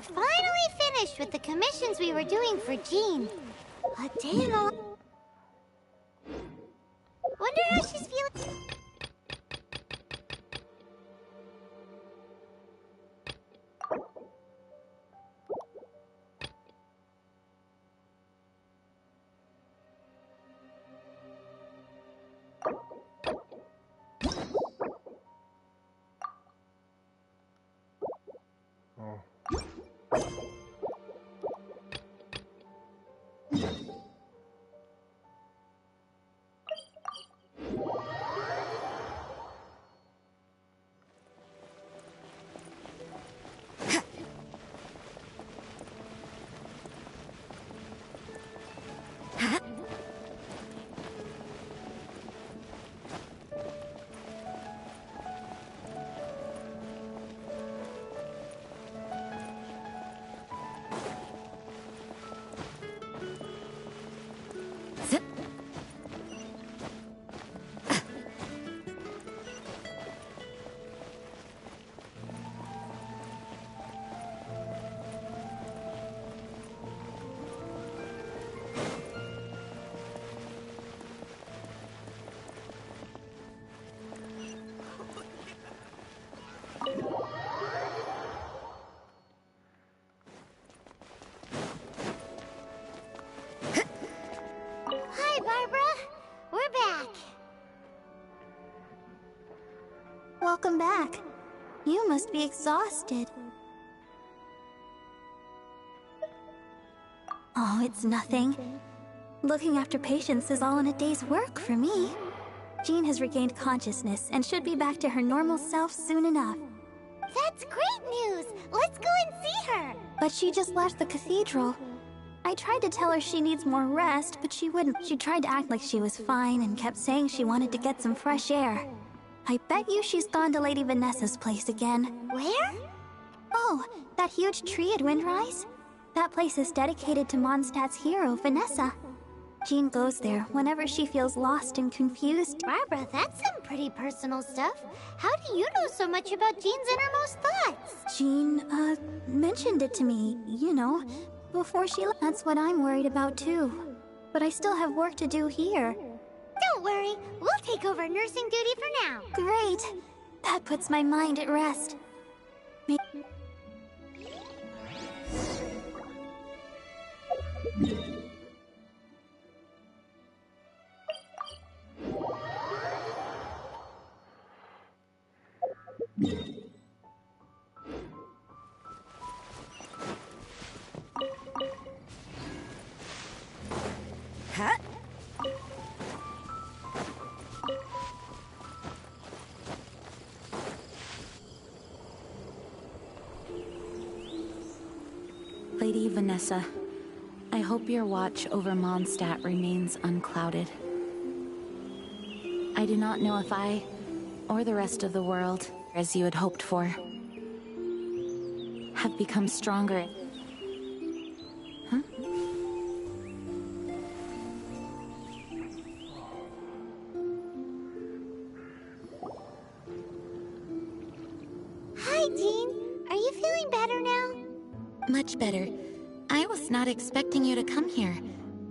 we're finally finished with the commissions we were doing for Jean. A day in the... Wonder how she's feeling. Welcome back. You must be exhausted. Oh, it's nothing. Looking after patients is all in a day's work for me. Jean has regained consciousness and should be back to her normal self soon enough. That's great news! Let's go and see her! But she just left the cathedral. I tried to tell her she needs more rest, but she wouldn't. She tried to act like she was fine and kept saying she wanted to get some fresh air. I bet you she's gone to Lady Vanessa's place again. Where? Oh, that huge tree at Windrise? That place is dedicated to Mondstadt's hero, Vanessa. Jean goes there whenever she feels lost and confused. Barbara, that's some pretty personal stuff. How do you know so much about Jean's innermost thoughts? Jean, mentioned it to me, you know, before she left. That's what I'm worried about too. But I still have work to do here. Don't worry, we'll take over nursing duty for now. Great! That puts my mind at rest. Huh? Lady Vanessa, I hope your watch over Mondstadt remains unclouded. I do not know if I, or the rest of the world, as you had hoped for, have become stronger. Huh? Hi, Jean. Are you feeling better now? Much better. I was not expecting you to come here.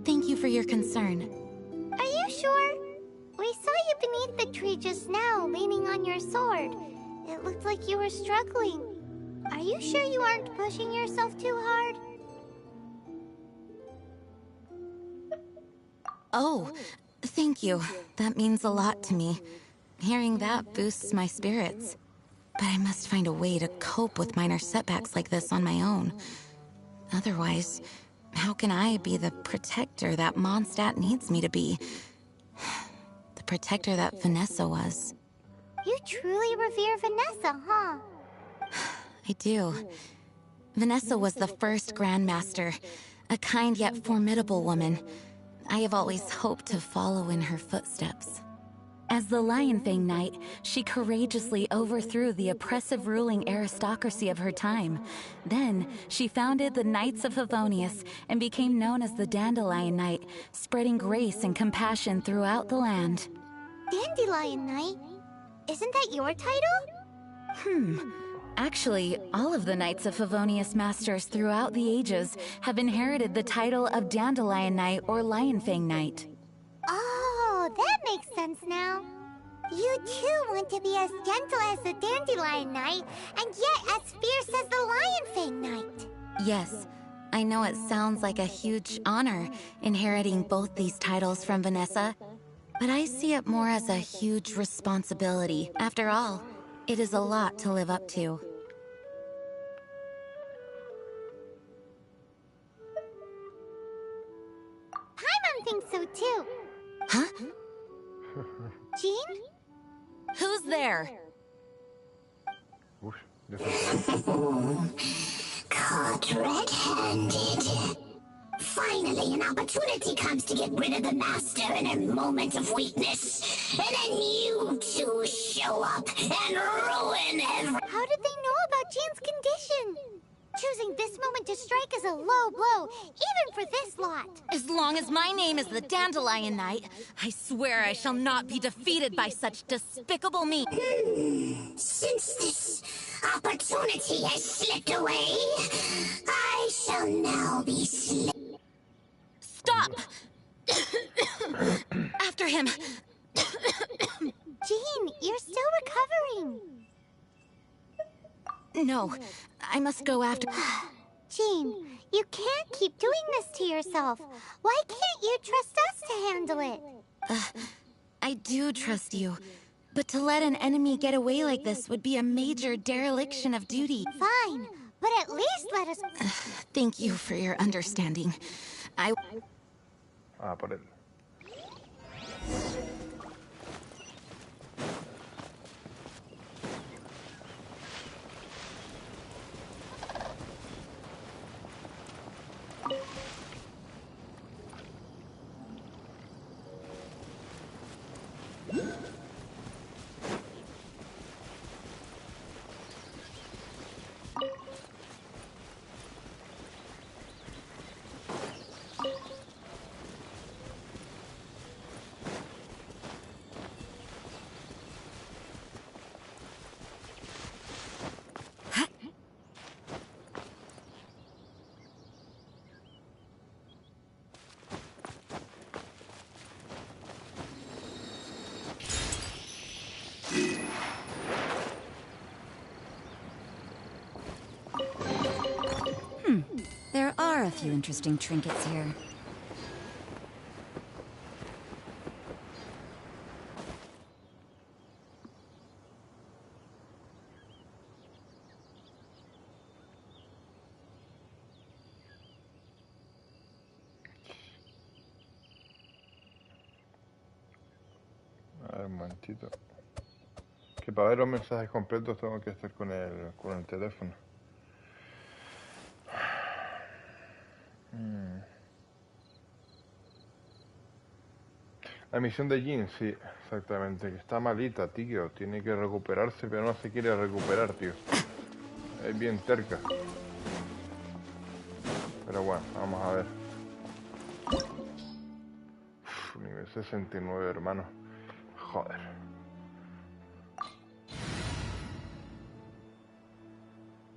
Thank you for your concern. Are you sure? We saw you beneath the tree just now, leaning on your sword. It looked like you were struggling. Are you sure you aren't pushing yourself too hard? Oh, thank you. That means a lot to me. Hearing that boosts my spirits. But I must find a way to cope with minor setbacks like this on my own. Otherwise, how can I be the protector that Mondstadt needs me to be? The protector that Vanessa was. You truly revere Vanessa, huh? I do. Vanessa was the first Grandmaster, a kind yet formidable woman. I have always hoped to follow in her footsteps. As the Lion Fang Knight, she courageously overthrew the oppressive ruling aristocracy of her time. Then, she founded the Knights of Favonius and became known as the Dandelion Knight, spreading grace and compassion throughout the land. Dandelion Knight? Isn't that your title? Actually, all of the Knights of Favonius Masters throughout the ages have inherited the title of Dandelion Knight or Lionfang Knight. Oh, that makes sense now. You too want to be as gentle as the Dandelion Knight, and yet as fierce as the Lionfang Knight. Yes, I know it sounds like a huge honor, inheriting both these titles from Vanessa, but I see it more as a huge responsibility. After all, it is a lot to live up to. Paimon thinks so too. Huh? Jean? Who's there? Caught red-handed. Finally, an opportunity comes to get rid of the Master in a moment of weakness. And then you two show up and ruin everything. How did they know about Jean's condition? Choosing this moment to strike is a low blow, even for this lot. As long as my name is the Dandelion Knight, I swear I shall not be defeated by such despicable means. Since this opportunity has slipped away, I shall now be Stop! After him! Jean, you're still recovering. No, I must go after... Jean, you can't keep doing this to yourself. Why can't you trust us to handle it? I do trust you, but to let an enemy get away like this would be a major dereliction of duty. Fine, but at least let us... Thank you for your understanding. Por él. There are a few interesting trinkets here. A ver, un momentito. Que para ver los mensajes completos tengo que estar con el teléfono. La misión de Jin, sí, exactamente. Que está malita, tío. Tiene que recuperarse, pero no se quiere recuperar, tío. Es bien terca. Pero bueno, vamos a ver. Nivel 69, hermano. Joder.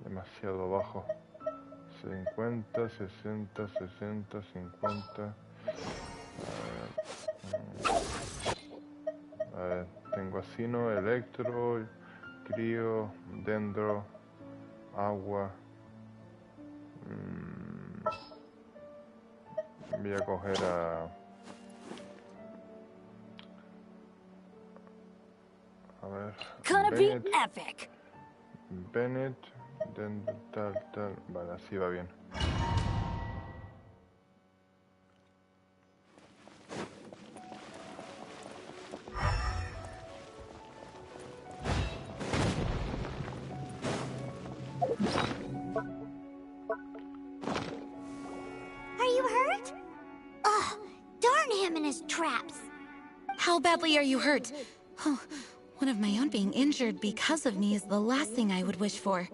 Demasiado bajo. 50, 60, 60, 50. A ver, tengo asino, electro, crío, dendro, agua. Voy a coger a ver. Gonna be epic. Bennett, tal. Vale, así va bien. Are you hurt? Ugh, darn him and his traps. How badly are you hurt? Oh, one of my own being injured because of me is the last thing I would wish for.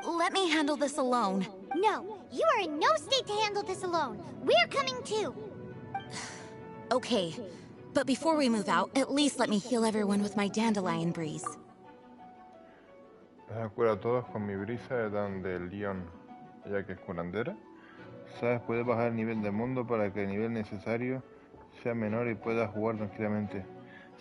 Let me handle this alone. No, you are in no state to handle this alone. We're coming too. Okay, but before we move out, at least let me heal everyone with my dandelion breeze. Los cura a todos con mi brisa de Dan de León, ya que es curandera. ¿Sabes? Puedes bajar el nivel de mundo para que el nivel necesario sea menor y puedas jugar tranquilamente.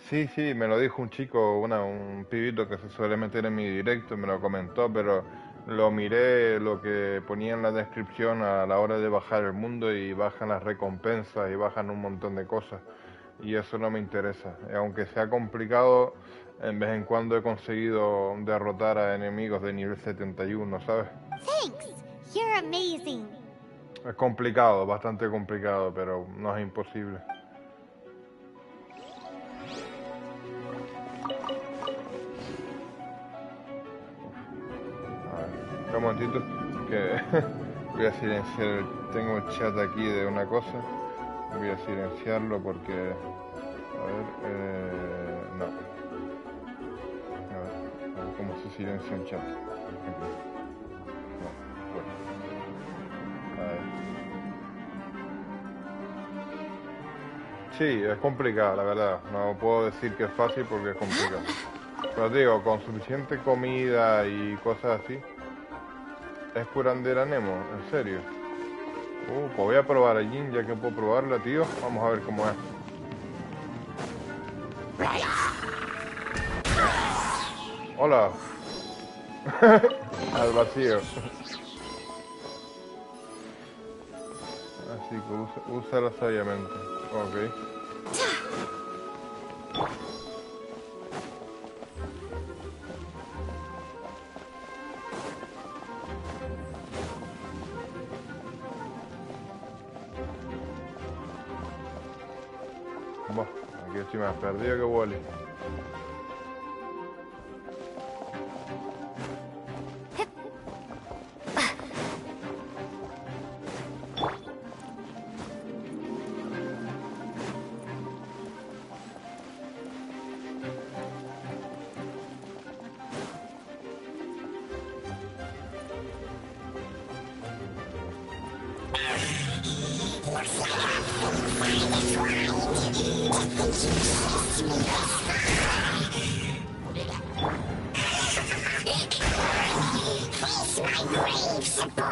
Sí, sí, me lo dijo un chico, un pibito que se suele meter en mi directo, me lo comentó, pero lo miré, lo que ponía en la descripción a la hora de bajar el mundo y bajan las recompensas y bajan un montón de cosas. Y eso no me interesa. Aunque sea complicado, en vez en cuando he conseguido derrotar a enemigos de nivel 71, ¿sabes? Thanks! You're amazing! Es complicado, bastante complicado, pero no es imposible. A ver, un momentito, que voy a silenciar, tengo el chat aquí de una cosa, voy a silenciarlo porque, a ver, no. A ver cómo se silencia un chat. Aquí. No, bueno. A ver. Sí, es complicado, la verdad. No puedo decir que es fácil porque es complicado. Pero digo, con suficiente comida y cosas así. ¿Es curandera Nemo? ¿En serio? Pues voy a probar a Jin, ya que puedo probarla, tío. Vamos a ver cómo es. Hola. Al vacío. Así que úsala sabiamente. Ok. Buah, aquí estoy más perdido que Wally.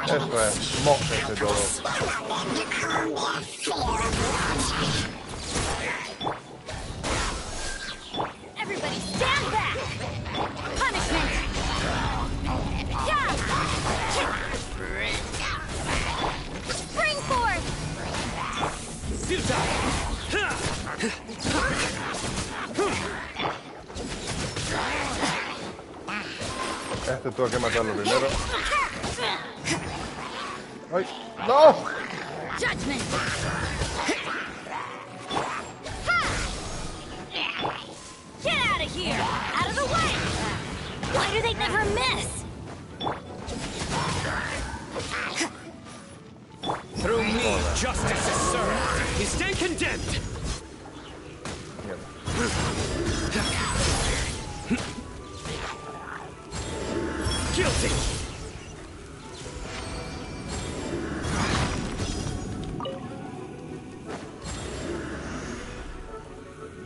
Eso es, mójese todo. Everybody stand back! Punishment! Spring forth! Este tuvo que matarlo primero. ¡Ay! ¡No! Judgment! Get out of here! Out of the way! Why do they never miss? Through me, justice is served. You stand condemned. Guilty.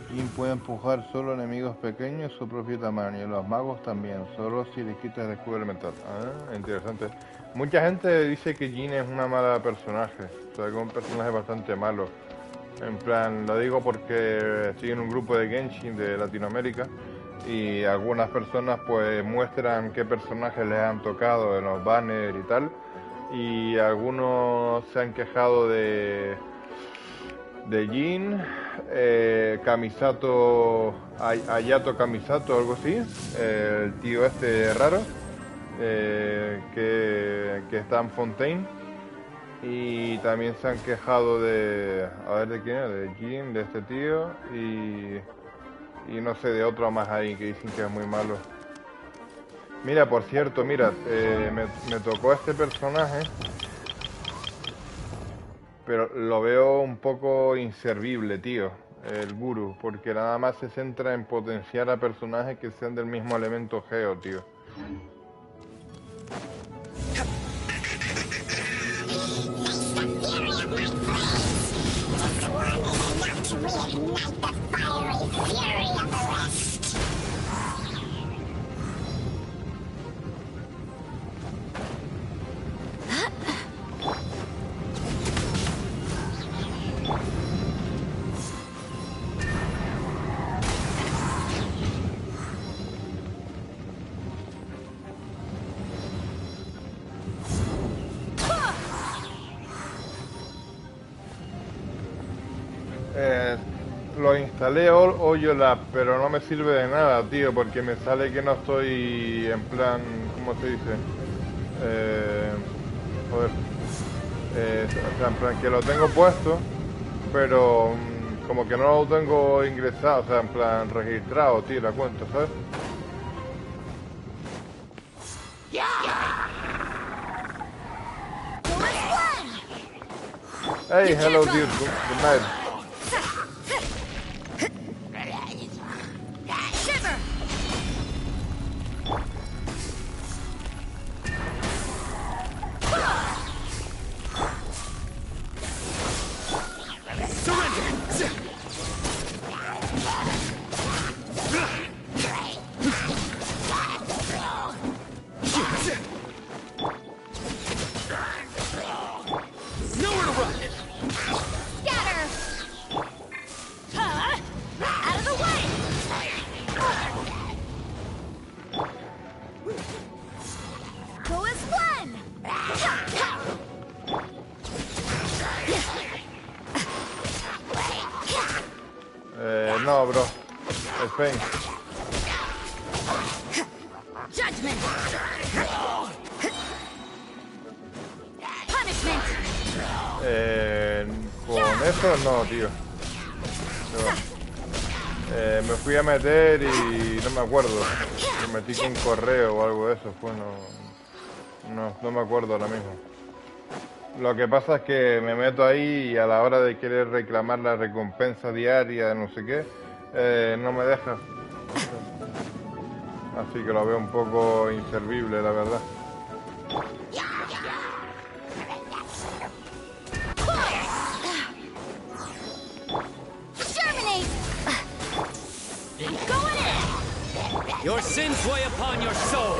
Jin puede empujar solo enemigos pequeños de su propio tamaño y los magos también, solo si le quitas el escudo elemental. Ah, interesante. Mucha gente dice que Jin es una mala personaje, o sea, que es un personaje bastante malo. En plan, lo digo porque estoy en un grupo de Genshin de Latinoamérica y algunas personas pues muestran qué personajes les han tocado en los banners y tal, y algunos se han quejado de Jin, Kamisato, Ayato Kamisato, algo así, el tío este raro, que está en Fontaine, y también se han quejado de, a ver de quién es, de Jin, de este tío, y no sé, de otro más ahí que dicen que es muy malo. Mira, por cierto, mira, me tocó este personaje, pero lo veo un poco inservible, tío, el gurú, porque nada más se centra en potenciar a personajes que sean del mismo elemento geo, tío. sale Oyolab, pero no me sirve de nada, tío, porque me sale que no estoy en plan, ¿cómo se dice? Joder. O sea, en plan que lo tengo puesto, pero como que no lo tengo ingresado, o sea, en plan registrado, tío, la cuenta, ¿sabes? Hey, hello, dude. Good night. No, bro. Spain. Judgment. Punishment. Con eso no, tío. Me fui a meter y no me acuerdo. Me metí con un correo o algo de eso. Fue, no me acuerdo ahora mismo. Lo que pasa es que me meto ahí y a la hora de querer reclamar la recompensa diaria, no sé qué, no me deja. Así que lo veo un poco inservible, la verdad. Your sins weigh upon your soul.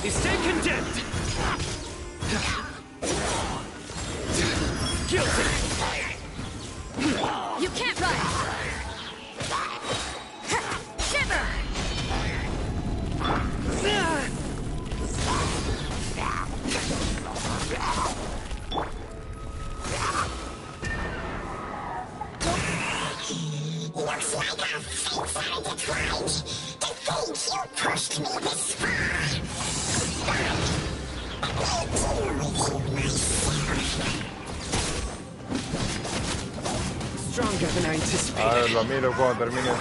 You stand condemned. Guilty. You can't run. Shiver. Looks like our fates are intertwined. To think you pushed me this far. I'll deal with you myself. Stronger than I A anticipated. ver, lo miro cuando termine.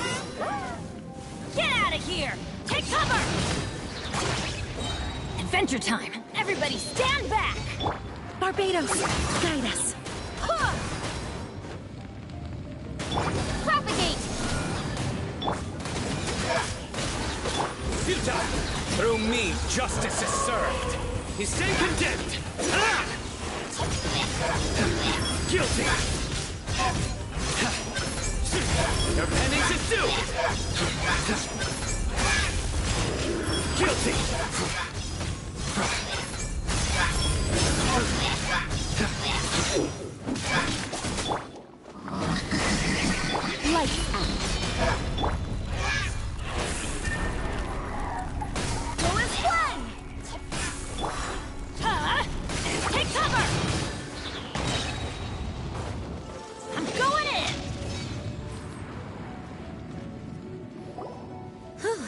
Get out of here. Take cover. Adventure time. Everybody stand back. Barbados, guide us. Propagate. Futile. Through me, justice is served. You stand condemned. Guilty. Your penance is due. Guilty. Lights out. Go as one. Take cover. I'm going in. Whew.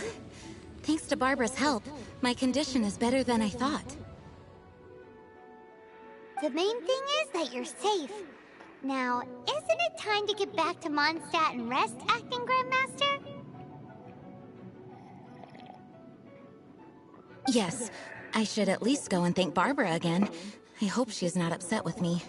Thanks to Barbara's help, my condition is better than I thought. The main thing is that you're safe. Now, isn't it time to get back to Mondstadt and rest, Acting Grandmaster? Yes, I should at least go and thank Barbara again. I hope she's not upset with me.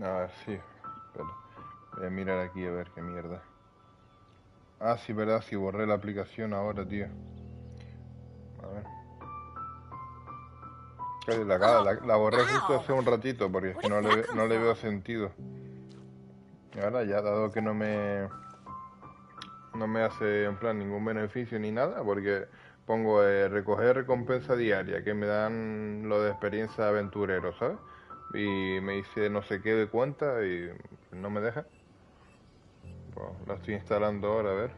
A ver, sí. Espera. Voy a mirar aquí a ver qué mierda. Ah, sí, verdad, sí, borré la aplicación ahora, tío. A ver. La borré justo hace un ratito porque es que no le veo sentido. Y ahora ya, dado que no me No me hace en plan ningún beneficio ni nada, porque pongo recoger recompensa diaria, que me dan lo de experiencia de aventurero, ¿sabes? Y me dice no sé qué de cuenta y no me deja. Pues la estoy instalando ahora, a ver.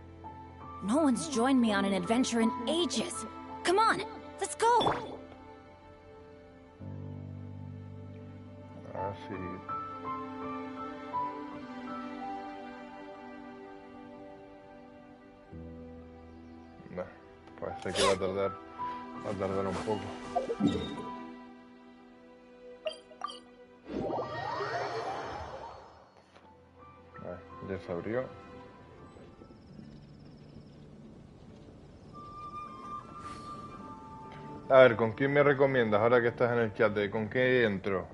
No one's joined me on an adventure in ages. Come on, let's go. Así. Nah, parece que va a tardar un poco. Ya se abrió. A ver, ¿con quién me recomiendas ahora que estás en el chat? ¿Con qué entro?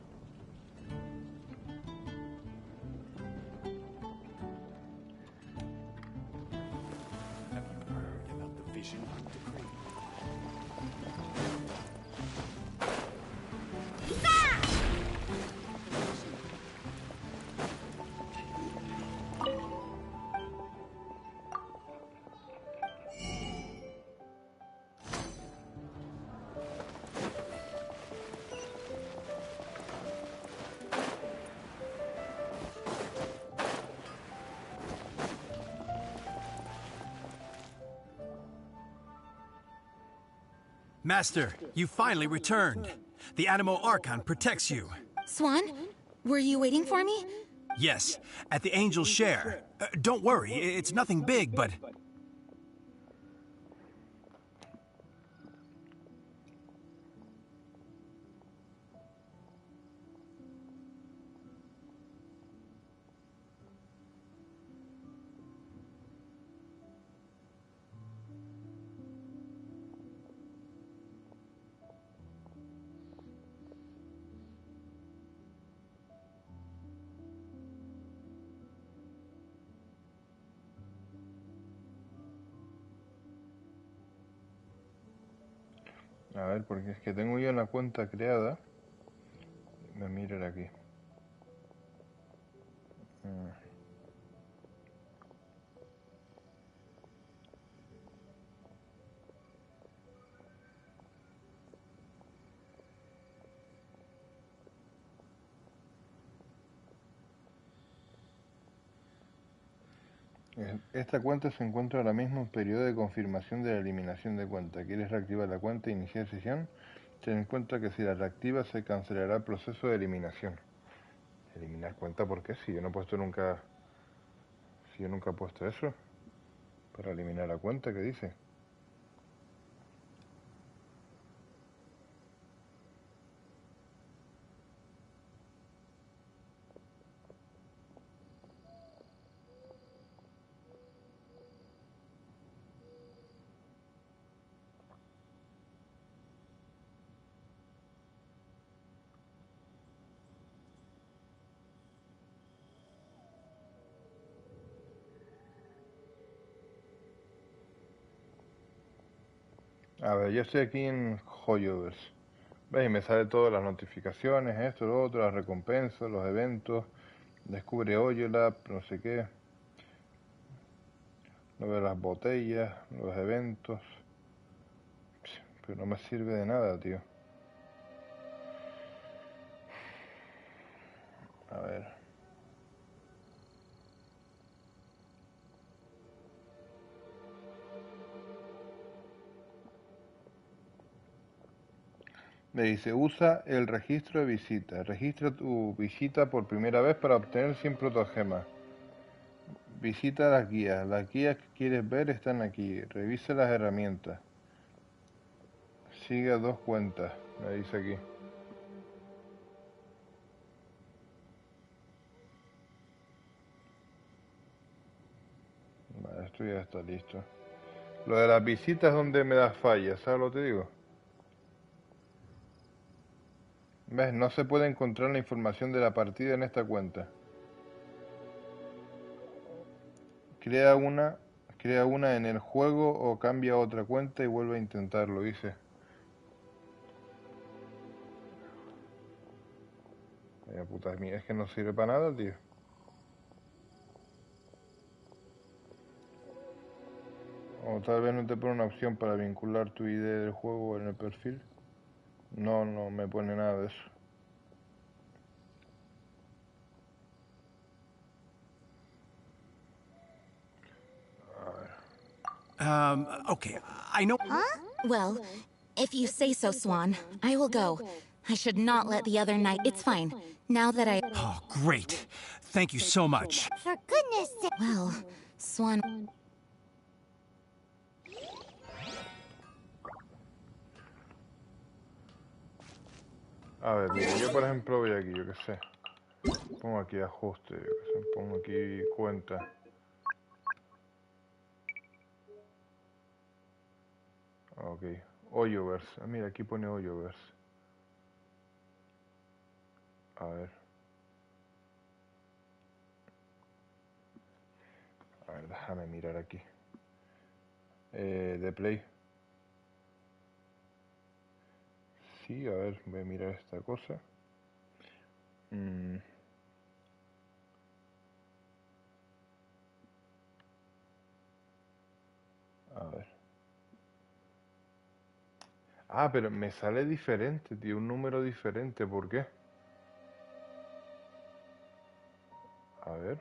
Master, you finally returned. The Animo Archon protects you. Swan, were you waiting for me? Yes, at the Angel's Share. Don't worry, it's nothing big, but... A ver, porque es que tengo yo una cuenta creada. Me miran aquí. Esta cuenta se encuentra ahora mismo en periodo de confirmación de la eliminación de cuenta. ¿Quieres reactivar la cuenta e iniciar sesión? Ten en cuenta que si la reactivas se cancelará el proceso de eliminación. ¿Eliminar cuenta por qué? Si yo no he puesto nunca... Si yo nunca he puesto eso. Para eliminar la cuenta, ¿qué dice? A ver, yo estoy aquí en Hoyoverse. ¿Veis? Me sale todas las notificaciones, esto, lo otro, las recompensas, los eventos. Descubre Hoyolab, no sé qué. No veo las botellas, los eventos. Pero no me sirve de nada, tío. A ver. Me dice, usa el registro de visita. Registra tu visita por primera vez para obtener 100 protogemas. Visita las guías. Las guías que quieres ver están aquí. Revisa las herramientas. Sigue a 2 cuentas, me dice aquí. Vale, esto ya está listo. Lo de las visitas es donde me da fallas, ¿sabes lo que te digo? ¿Ves? No se puede encontrar la información de la partida en esta cuenta. Crea una en el juego o cambia a otra cuenta y vuelve a intentarlo, dice. Vaya puta mía, es que no sirve para nada, tío. O tal vez no te pone una opción para vincular tu ID del juego en el perfil. No, no me pone nada de eso. Okay, I know. Huh? Well, if you say so, Swan, I will go. I should not let the other night. It's fine. Now that I. Oh, great. Thank you so much. For goodness sake. Well, Swan. A ver, mira, yo por ejemplo voy aquí, yo qué sé. Pongo aquí ajuste, yo qué sé, pongo aquí cuenta. Ok, Hoyoverse. Ah, mira, aquí pone Hoyoverse. A ver. A ver, déjame mirar aquí. De Play. Sí, a ver, voy a mirar esta cosa. A ver. Ah, pero me sale diferente, tío, un número diferente, ¿por qué? A ver.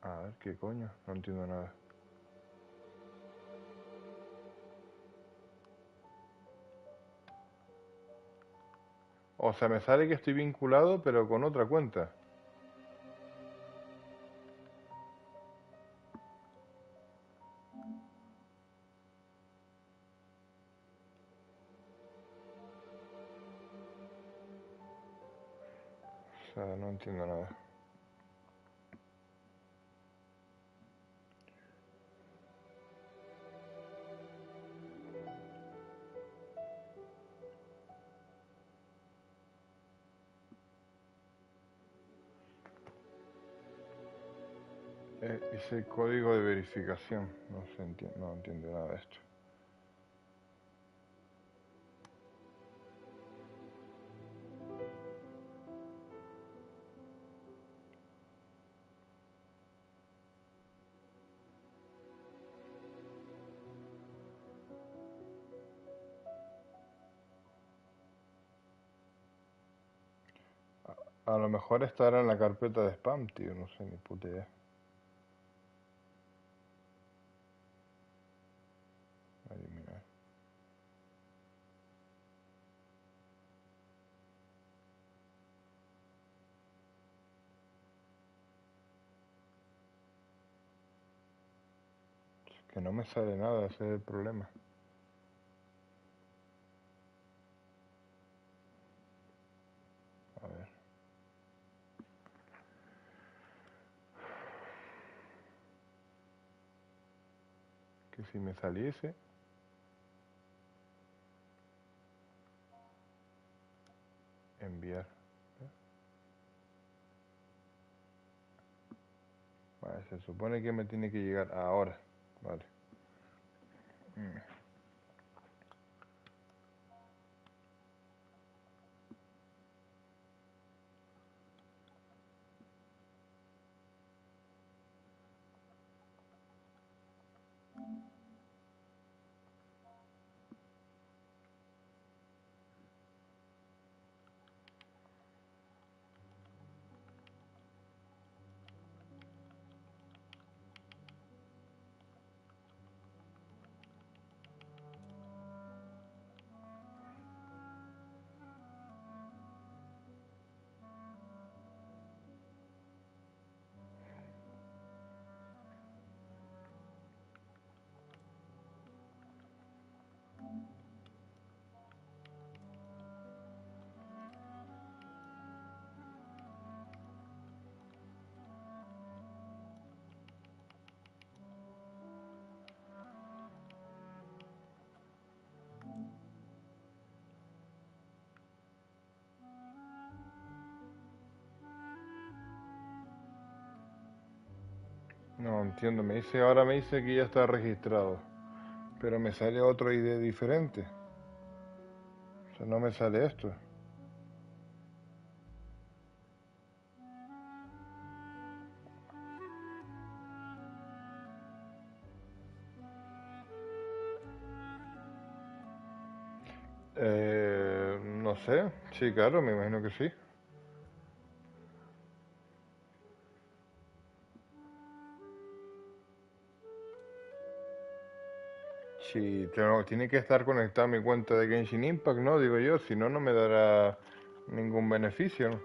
A ver, ¿qué coño? No entiendo nada. O sea, me sale que estoy vinculado, pero con otra cuenta. O sea, no entiendo nada. Hice el código de verificación. No entiendo nada de esto. A lo mejor estará en la carpeta de spam, tío. No sé, ni puta idea. Ahí, mira. Es que no me sale nada, ese es el problema. A ver. Que si me saliese. Enviar. Vale, se supone que me tiene que llegar ahora. Vale. No entiendo, ahora me dice que ya está registrado, pero me sale otro ID diferente. O sea, no me sale esto. No sé. Sí, claro, me imagino que sí. Sí, tiene que estar conectada a mi cuenta de Genshin Impact, ¿no? Digo yo, si no, no me dará ningún beneficio, ¿no?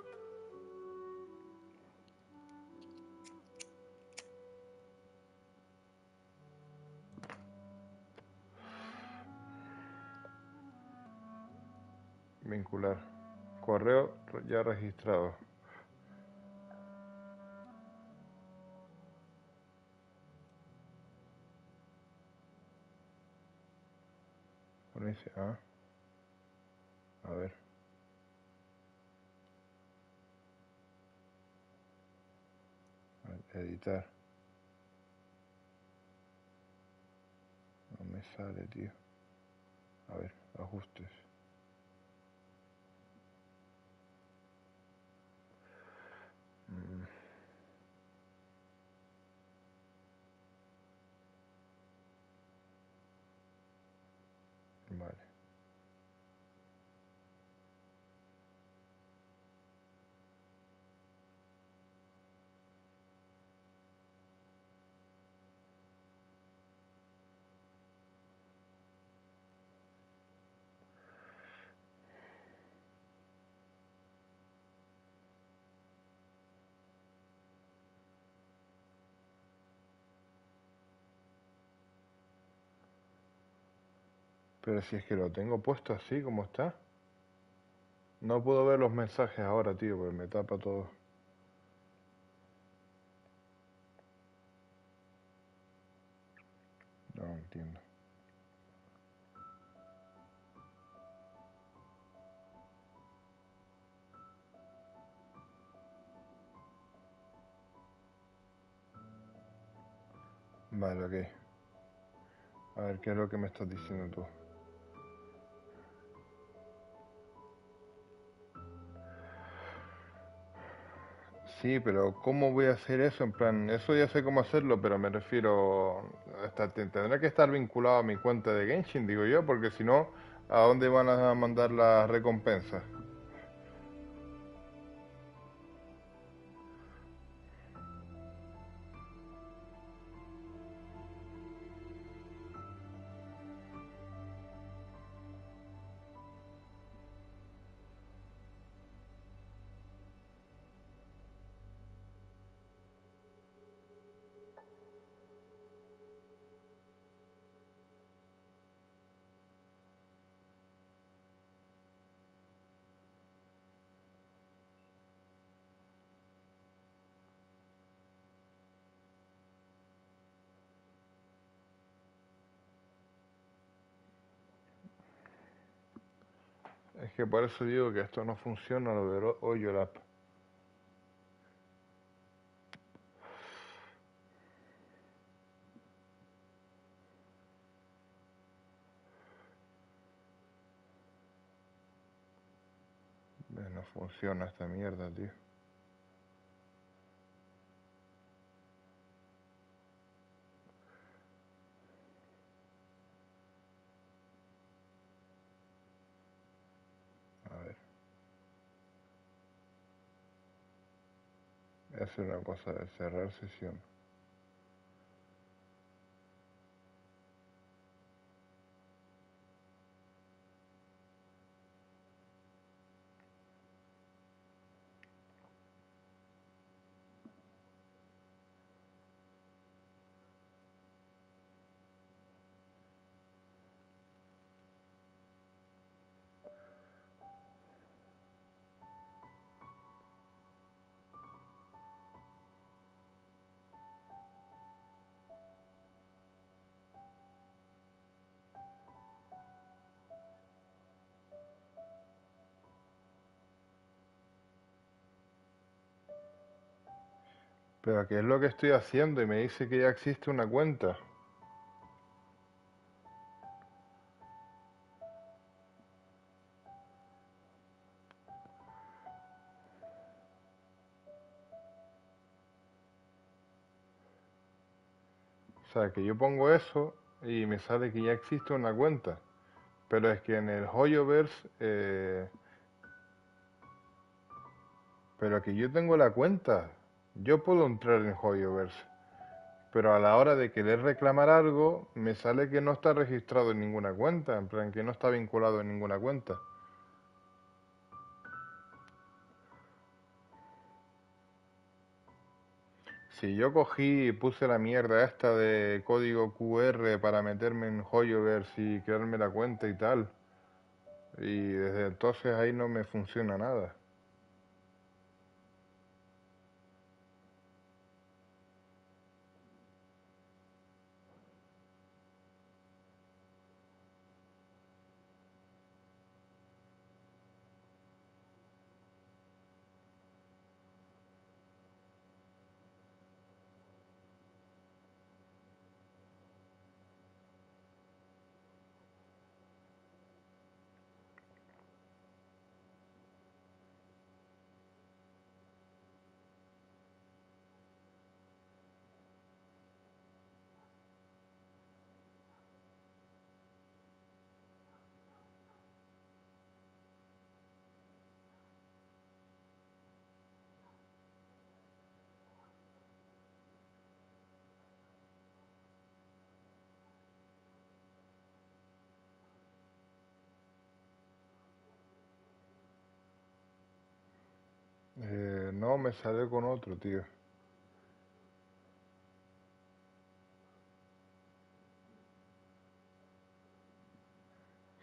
Vincular. Correo ya registrado. Ponerse a ver. Editar. No me sale, tío. A ver, ajustes. Vale. Pero si es que lo tengo puesto así como está. No puedo ver los mensajes ahora, tío, porque me tapa todo. No entiendo. Vale, ok. A ver, ¿qué es lo que me estás diciendo tú? Sí, pero ¿cómo voy a hacer eso? En plan, eso ya sé cómo hacerlo, pero me refiero, hasta tendrá que estar vinculado a mi cuenta de Genshin, digo yo, porque si no, ¿a dónde van a mandar las recompensas? Es que por eso digo que esto no funciona, lo de Hoyo el app. No funciona esta mierda, tío. A ver. Es una cosa de cerrar sesión. Pero ¿qué es lo que estoy haciendo? Y me dice que ya existe una cuenta. O sea, que yo pongo eso y me sale que ya existe una cuenta. Pero es que en el Hoyoverse, pero aquí yo tengo la cuenta. Yo puedo entrar en Hoyoverse. Pero a la hora de querer reclamar algo, me sale que no está registrado en ninguna cuenta. En plan, que no está vinculado en ninguna cuenta. Si yo cogí y puse la mierda esta de código QR para meterme en Hoyoverse y crearme la cuenta y tal. Y desde entonces ahí no me funciona nada. No, me sale con otro, tío.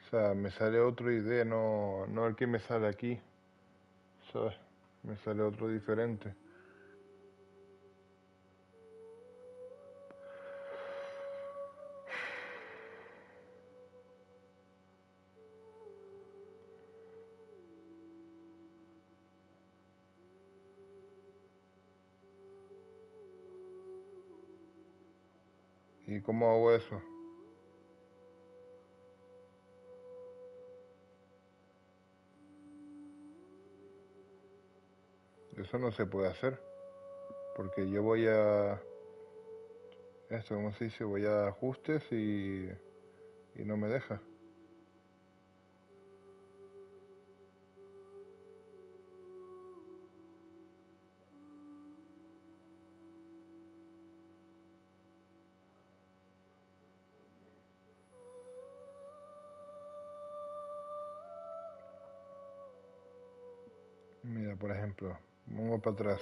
O sea, me sale otro ID, no el que me sale aquí. ¿Sabes? Me sale otro diferente. ¿Y cómo hago eso? Eso no se puede hacer. Porque yo voy a... Esto, ¿cómo se dice? Voy a ajustes y no me deja. Mira, por ejemplo, pongo para atrás.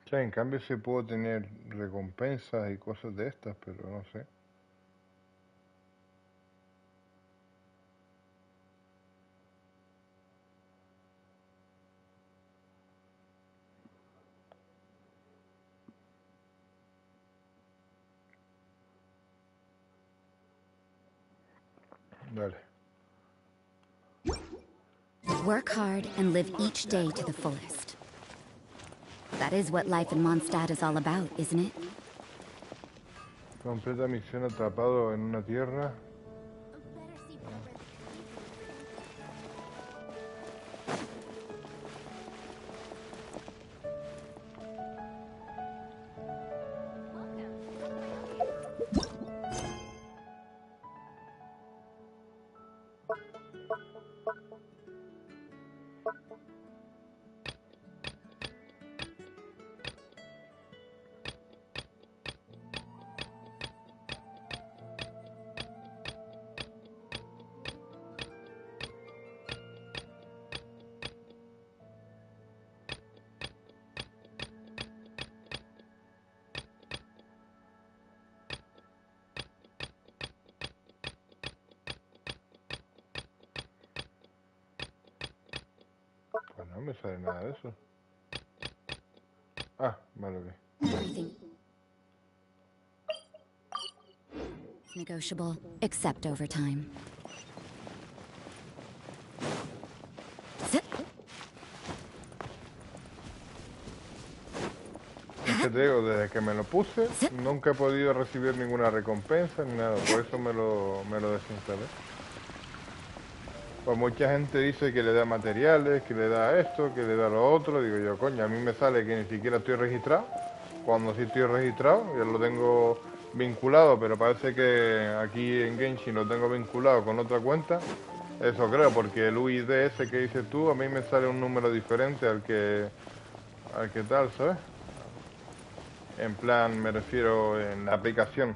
O sea, en cambio sí puedo tener recompensas y cosas de estas, pero no sé. Dale. Work hard and live each day to the fullest. That is what life in Mondstadt is all about, isn't it? Completa misión atrapado en una tierra. me sale nada de eso. Ah, vale, ok. Everything. It's negotiable, except overtime. Es que te digo, desde que me lo puse, nunca he podido recibir ninguna recompensa ni nada, por eso me lo desinstalé. Pues mucha gente dice que le da materiales, que le da esto, que le da lo otro. Digo yo, coño, a mí me sale que ni siquiera estoy registrado. Cuando sí estoy registrado, ya lo tengo vinculado, pero parece que aquí en Genshin lo tengo vinculado con otra cuenta. Eso creo, porque el UID ese que dices tú, a mí me sale un número diferente al que tal, ¿sabes? En plan, me refiero en la aplicación.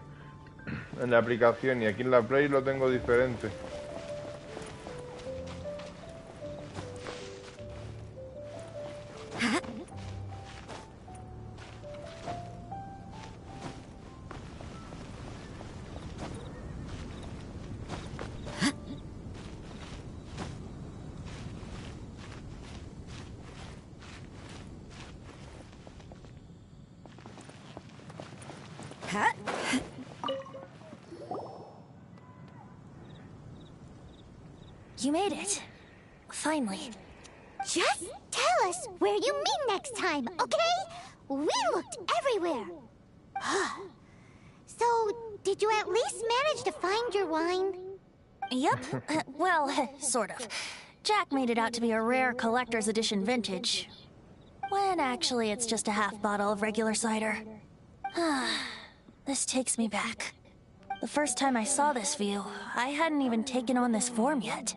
En la aplicación, y aquí en la Play lo tengo diferente. You made it. Finally. Just tell us where you meet next time, okay? We looked everywhere. So, did you at least manage to find your wine? Yep. Well, sort of. Jack made it out to be a rare collector's edition vintage. When actually it's just a half bottle of regular cider. This takes me back. The first time I saw this view, I hadn't even taken on this form yet.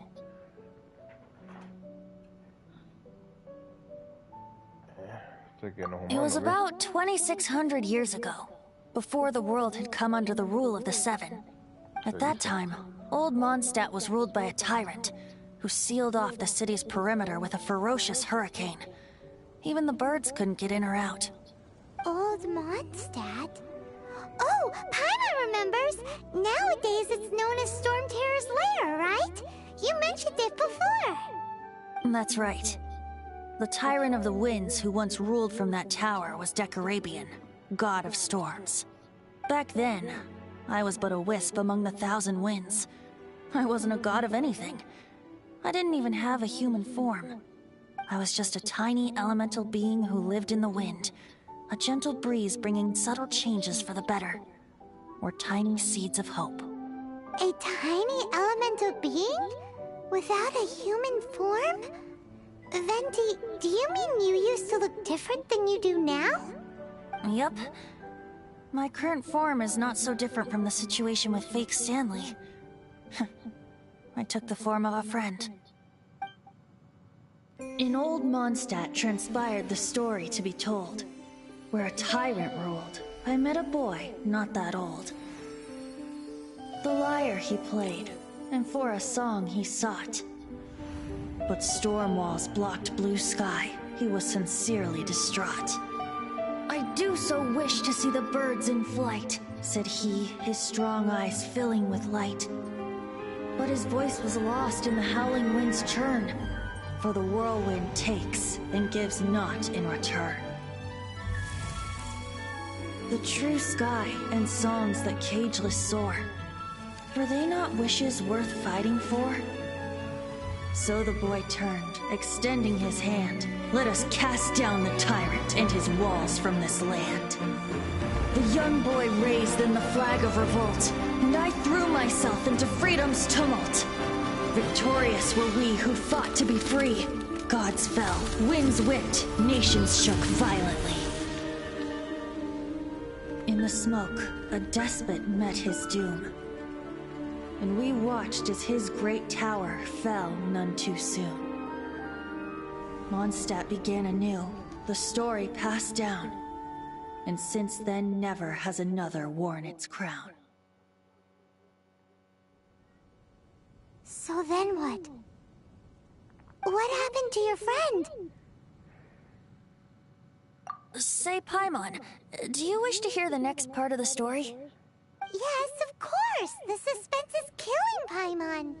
It was about 2,600 years ago, before the world had come under the rule of the Seven. At that time, old Mondstadt was ruled by a tyrant, who sealed off the city's perimeter with a ferocious hurricane. Even the birds couldn't get in or out. Old Mondstadt? Oh, Paimon remembers! Nowadays it's known as Storm Terror's lair, right? You mentioned it before. That's right. The Tyrant of the Winds who once ruled from that tower was Decarabian, god of storms. Back then, I was but a wisp among the thousand winds. I wasn't a god of anything. I didn't even have a human form. I was just a tiny elemental being who lived in the wind, a gentle breeze bringing subtle changes for the better, or tiny seeds of hope. A tiny elemental being? Without a human form? Venti, do you mean you used to look different than you do now? Yep. My current form is not so different from the situation with fake Stanley. I took the form of a friend. In old Mondstadt transpired the story to be told. Where a tyrant ruled, I met a boy not that old. The lyre he played, and for a song he sought. But storm walls blocked blue sky. He was sincerely distraught. I do so wish to see the birds in flight, said he, his strong eyes filling with light. But his voice was lost in the howling wind's churn, for the whirlwind takes and gives not in return. The true sky and songs that cageless soar, were they not wishes worth fighting for? So the boy turned, extending his hand. Let us cast down the tyrant and his walls from this land. The young boy raised then the flag of revolt, and I threw myself into freedom's tumult. Victorious were we who fought to be free. Gods fell, winds whipped, nations shook violently. In the smoke, a despot met his doom. And we watched as his great tower fell none too soon. Mondstadt began anew, the story passed down, and since then never has another worn its crown. So then what? What happened to your friend? Say, Paimon, do you wish to hear the next part of the story? Yes, of course! The suspense is killing Paimon!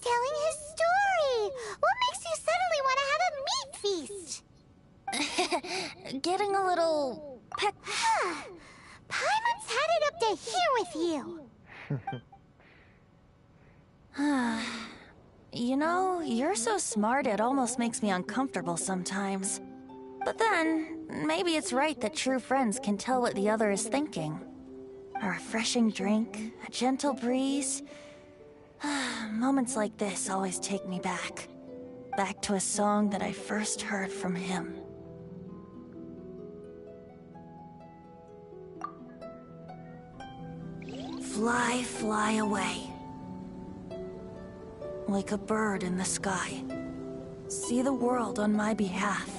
telling his story. What makes you suddenly want to have a meat feast? Getting a little Paimon's had it up to here with you. You know, you're so smart it almost makes me uncomfortable sometimes. But then, maybe it's right that true friends can tell what the other is thinking. A refreshing drink, a gentle breeze. Moments like this always take me back. Back to a song that I first heard from him. Fly, fly away. Like a bird in the sky. See the world on my behalf.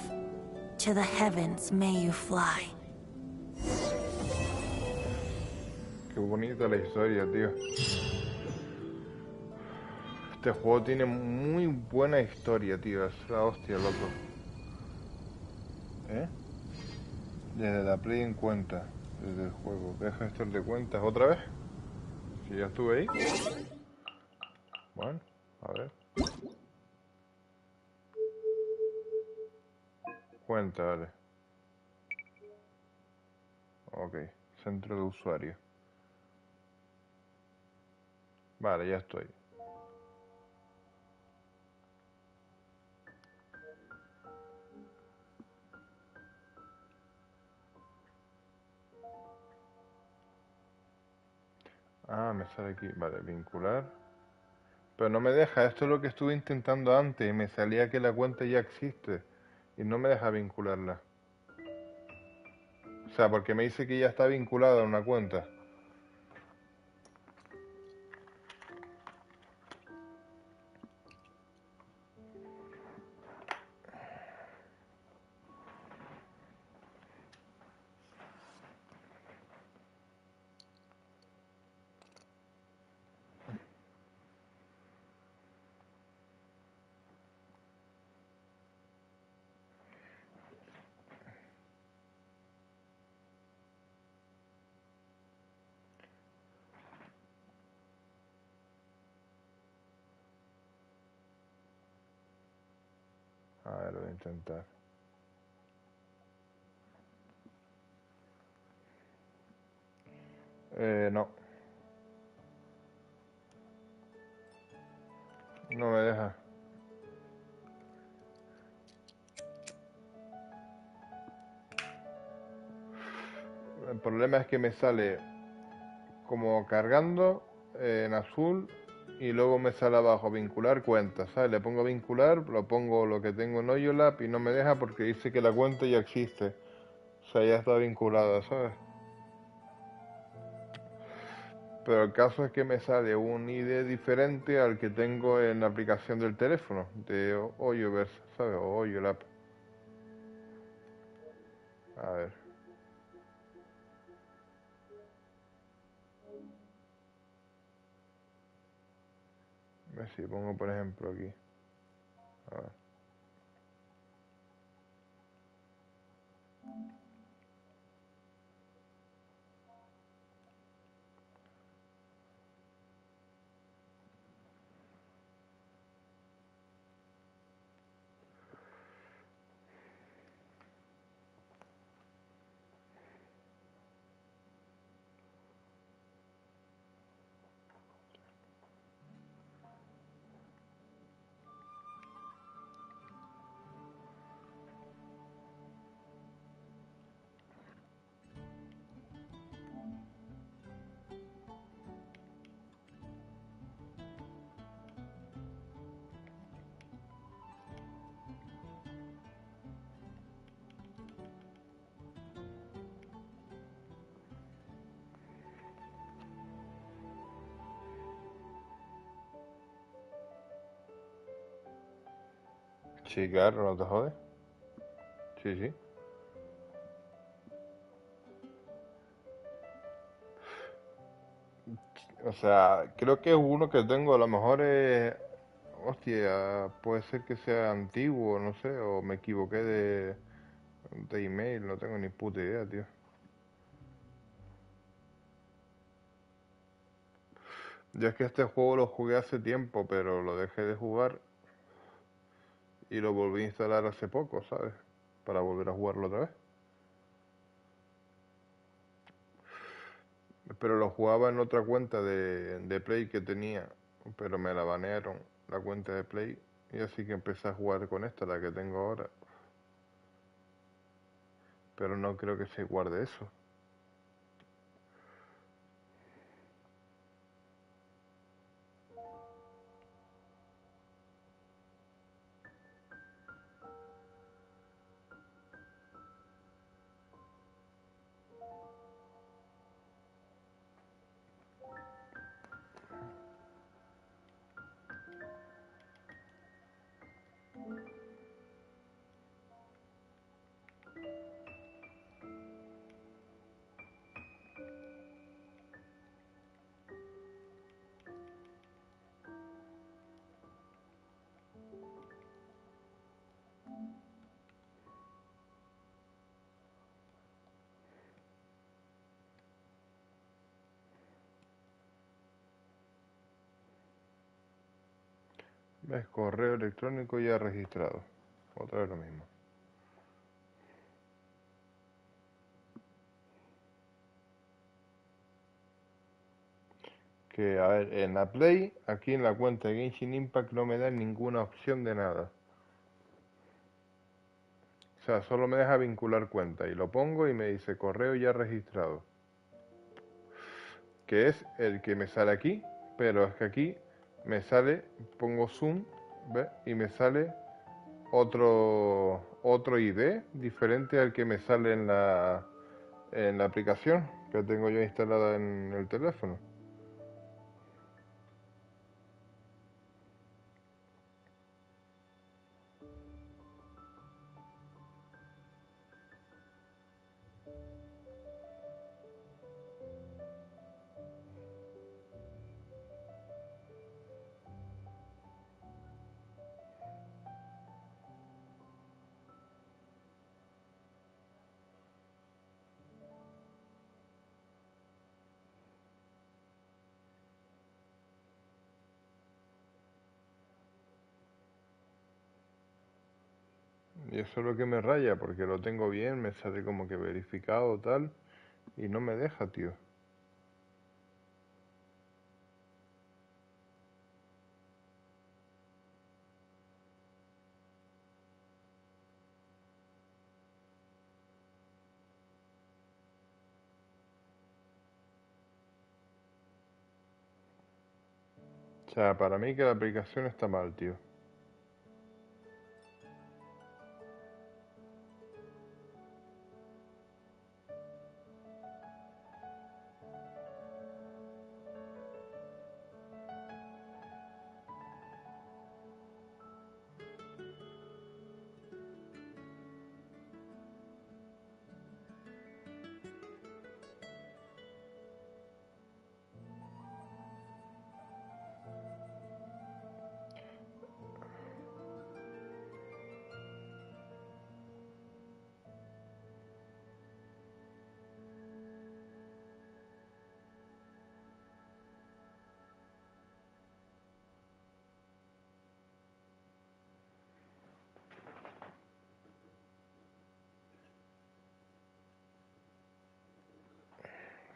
To the heavens may you fly. Qué bonita la historia, tío. Este juego tiene muy buena historia, tío. Es la hostia, loco. ¿Eh? Desde la Play en cuenta. Desde el juego. Deja gestor de cuentas otra vez. Si ya estuve ahí. Bueno, a ver. Cuenta, vale. Ok. Centro de usuario. Vale, ya estoy. Ah, me sale aquí. Vale, vincular. Pero no me deja. Esto es lo que estuve intentando antes. Y me salía que la cuenta ya existe. Y no me deja vincularla. O sea, porque me dice que ya está vinculada a una cuenta. A ver, lo voy a intentar. No. No me deja. El problema es que me sale como cargando en azul y luego me sale abajo vincular cuenta, ¿sabes? Le pongo vincular, lo pongo lo que tengo en OyoLab y no me deja porque dice que la cuenta ya existe. O sea, ya está vinculada, ¿sabes? Pero el caso es que me sale un ID diferente al que tengo en la aplicación del teléfono, de Oyoverse, ¿sabes? O OyoLab. A ver. A ver si pongo, por ejemplo, aquí. A ver. Sí, claro, no te jode. Sí, sí. O sea, creo que es uno que tengo, a lo mejor es... Hostia, puede ser que sea antiguo, no sé, o me equivoqué de email, no tengo ni puta idea, tío. Yo es que este juego lo jugué hace tiempo, pero lo dejé de jugar y lo volví a instalar hace poco, ¿sabes? Para volver a jugarlo otra vez. Pero lo jugaba en otra cuenta de Play que tenía, pero me la banearon la cuenta de Play y así que empecé a jugar con esta, la que tengo ahora. Pero no creo que se guarde eso. ¿Ves? Correo electrónico ya registrado. Otra vez lo mismo. Que, a ver, en la Play, aquí en la cuenta de Genshin Impact no me da ninguna opción de nada. O sea, solo me deja vincular cuenta y lo pongo y me dice correo ya registrado. Que es el que me sale aquí, pero es que aquí me sale, pongo zoom, ¿ves? Y me sale otro ID diferente al que me sale en la aplicación que tengo yo instalada en el teléfono. Y eso es lo que me raya, porque lo tengo bien, me sale como que verificado tal, y no me deja, tío. O sea, para mí que la aplicación está mal, tío.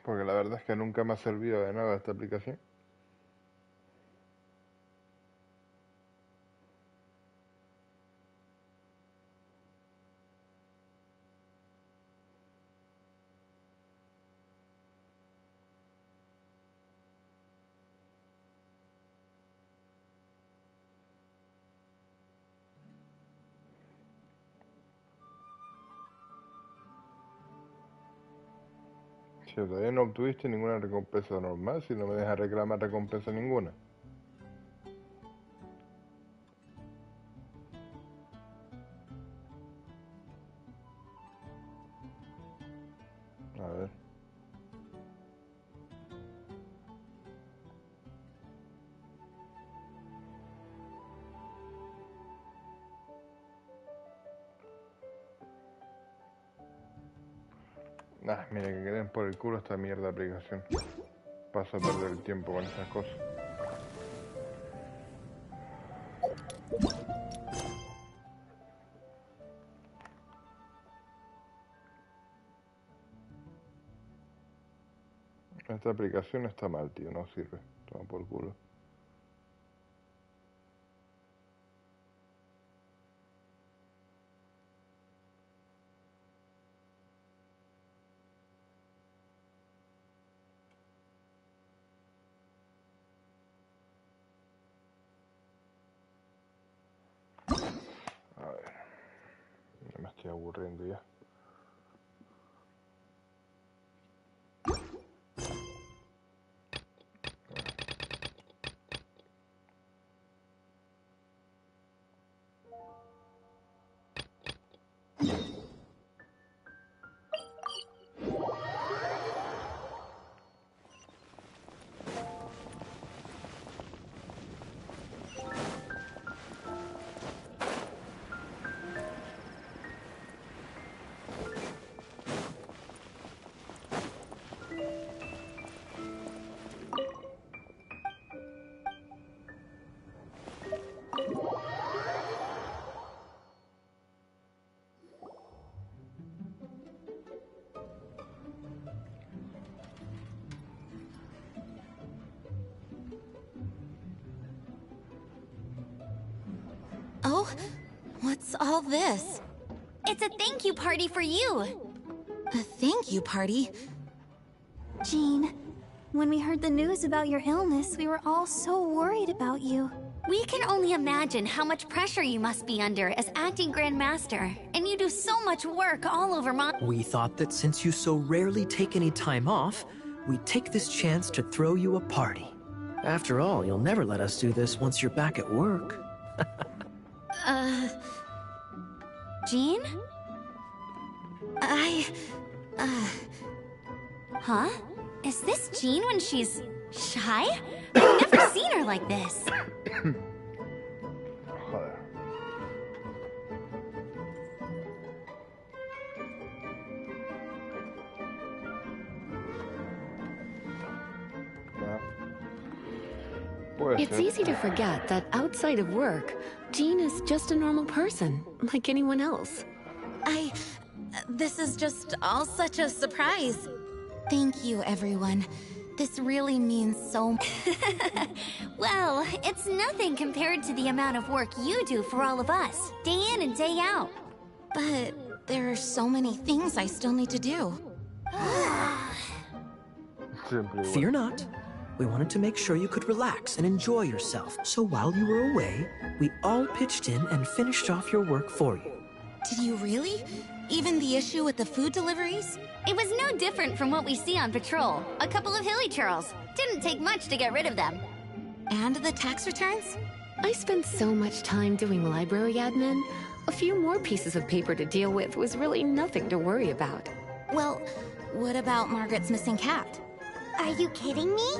Porque la verdad es que nunca me ha servido de nada esta aplicación. Si todavía no obtuviste ninguna recompensa normal, si no me deja reclamar recompensa ninguna. A ver. Ah, mira que queden por el culo esta mierda de aplicación. paso a perder el tiempo con esas cosas. Esta aplicación está mal, tío, no sirve. Toma por culo. A ver, ya me estoy aburriendo ya. Oh, what's all this? It's a thank you party for you. A thank you party? Jean, when we heard the news about your illness, we were all so worried about you. We can only imagine how much pressure you must be under as acting Grand Master, and you do so much work all over We thought that since you so rarely take any time off, we'd take this chance to throw you a party. After all, you'll never let us do this once you're back at work. Jean? Huh? Is this Jean when she's shy? I've never seen her like this. Joder. Puede It's ser. easy to forget that outside of work, Jean is just a normal person, like anyone else. This is just all such a surprise. Thank you, everyone. This really means so much. Well, it's nothing compared to the amount of work you do for all of us, day in and day out. But there are so many things I still need to do. Siempre igual. Fear not. We wanted to make sure you could relax and enjoy yourself. So while you were away, we all pitched in and finished off your work for you. Did you really? Even the issue with the food deliveries? It was no different from what we see on patrol. A couple of hilly churls. Didn't take much to get rid of them. And the tax returns? I spent so much time doing library admin. A few more pieces of paper to deal with was really nothing to worry about. Well, what about Margaret's missing cat? Are you kidding me?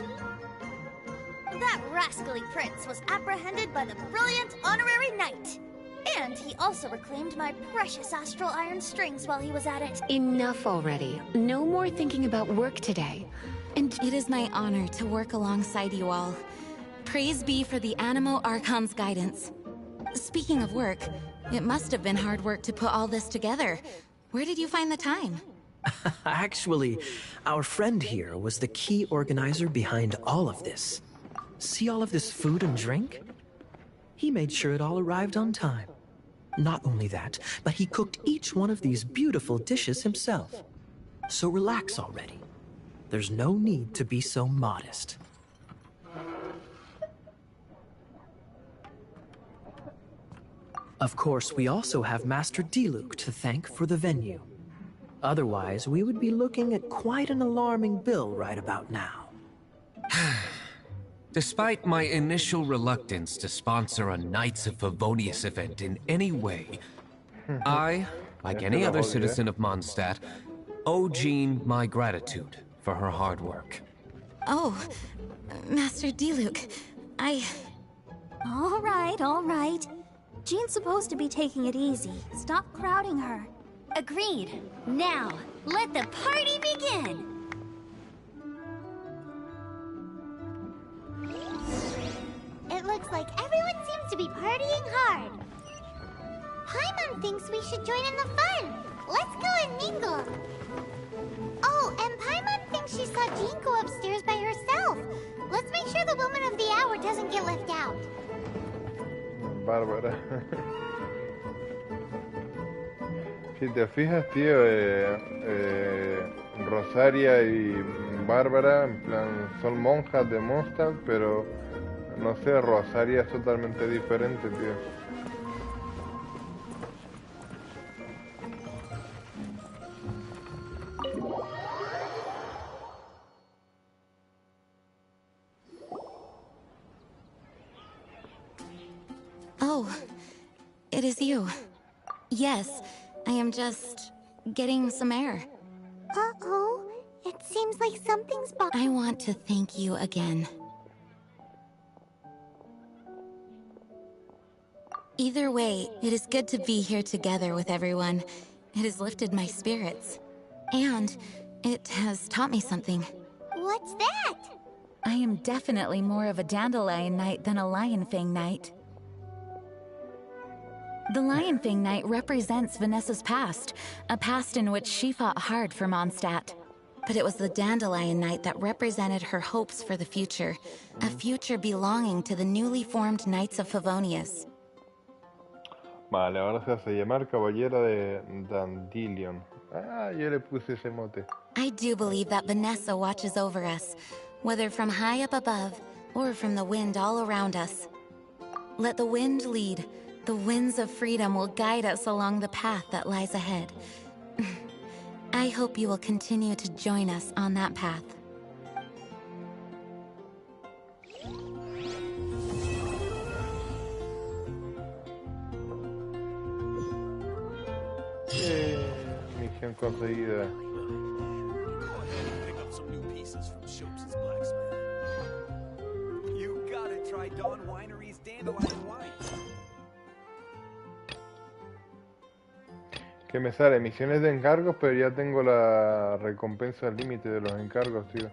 That rascally prince was apprehended by the brilliant honorary knight. And he also reclaimed my precious astral iron strings while he was at it. Enough already. No more thinking about work today. And It is my honor to work alongside you all. Praise be for the Animo Archon's guidance. Speaking of work, it must have been hard work to put all this together. Where did you find the time? Actually, our friend here was the key organizer behind all of this. See all of this food and drink? He made sure it all arrived on time. Not only that, but he cooked each one of these beautiful dishes himself. So relax already. There's no need to be so modest. Of course, we also have Master Diluc to thank for the venue. Otherwise, we would be looking at quite an alarming bill right about now. Despite my initial reluctance to sponsor a Knights of Favonius event in any way, I, like any other citizen of Mondstadt, owe Jean my gratitude for her hard work. Oh, Master Diluc, All right. Jean's supposed to be taking it easy. Stop crowding her. Agreed. Now, let the party begin! be partying hard. Paimon thinks we should join in the fun. Let's go and mingle. Oh, and Paimon thinks she saw Jean go upstairs by herself. Let's make sure the woman of the hour doesn't get left out. Bárbara. Si te fijas, tío, Rosaria y Bárbara, en plan, son monjas de Mondstadt, pero no sé, Rosaria es totalmente diferente, tío. Oh, it is you. Yes, I am just getting some air. Uh-oh. It seems like something's I want to thank you again. Either way, it is good to be here together with everyone. It has lifted my spirits. And it has taught me something. What's that? I am definitely more of a Dandelion Knight than a Lionfang Knight. The Lionfang Knight represents Vanessa's past, a past in which she fought hard for Mondstadt. But it was the Dandelion Knight that represented her hopes for the future, a future belonging to the newly formed Knights of Favonius. Vale, ahora se hace llamar Caballera de Dandelion. Ah, yo le puse ese mote. I do believe that Vanessa watches over us, whether from high up above or from the wind all around us. Let the wind lead. The winds of freedom will guide us along the path that lies ahead. I hope you will continue to join us on that path. Misión conseguida. Pick up some new pieces from Shopes' blacksmith. You gotta try Dawn Winery's Dandelion Wine. Que me sale misiones de encargos, pero ya tengo la recompensa al límite de los encargos, tío.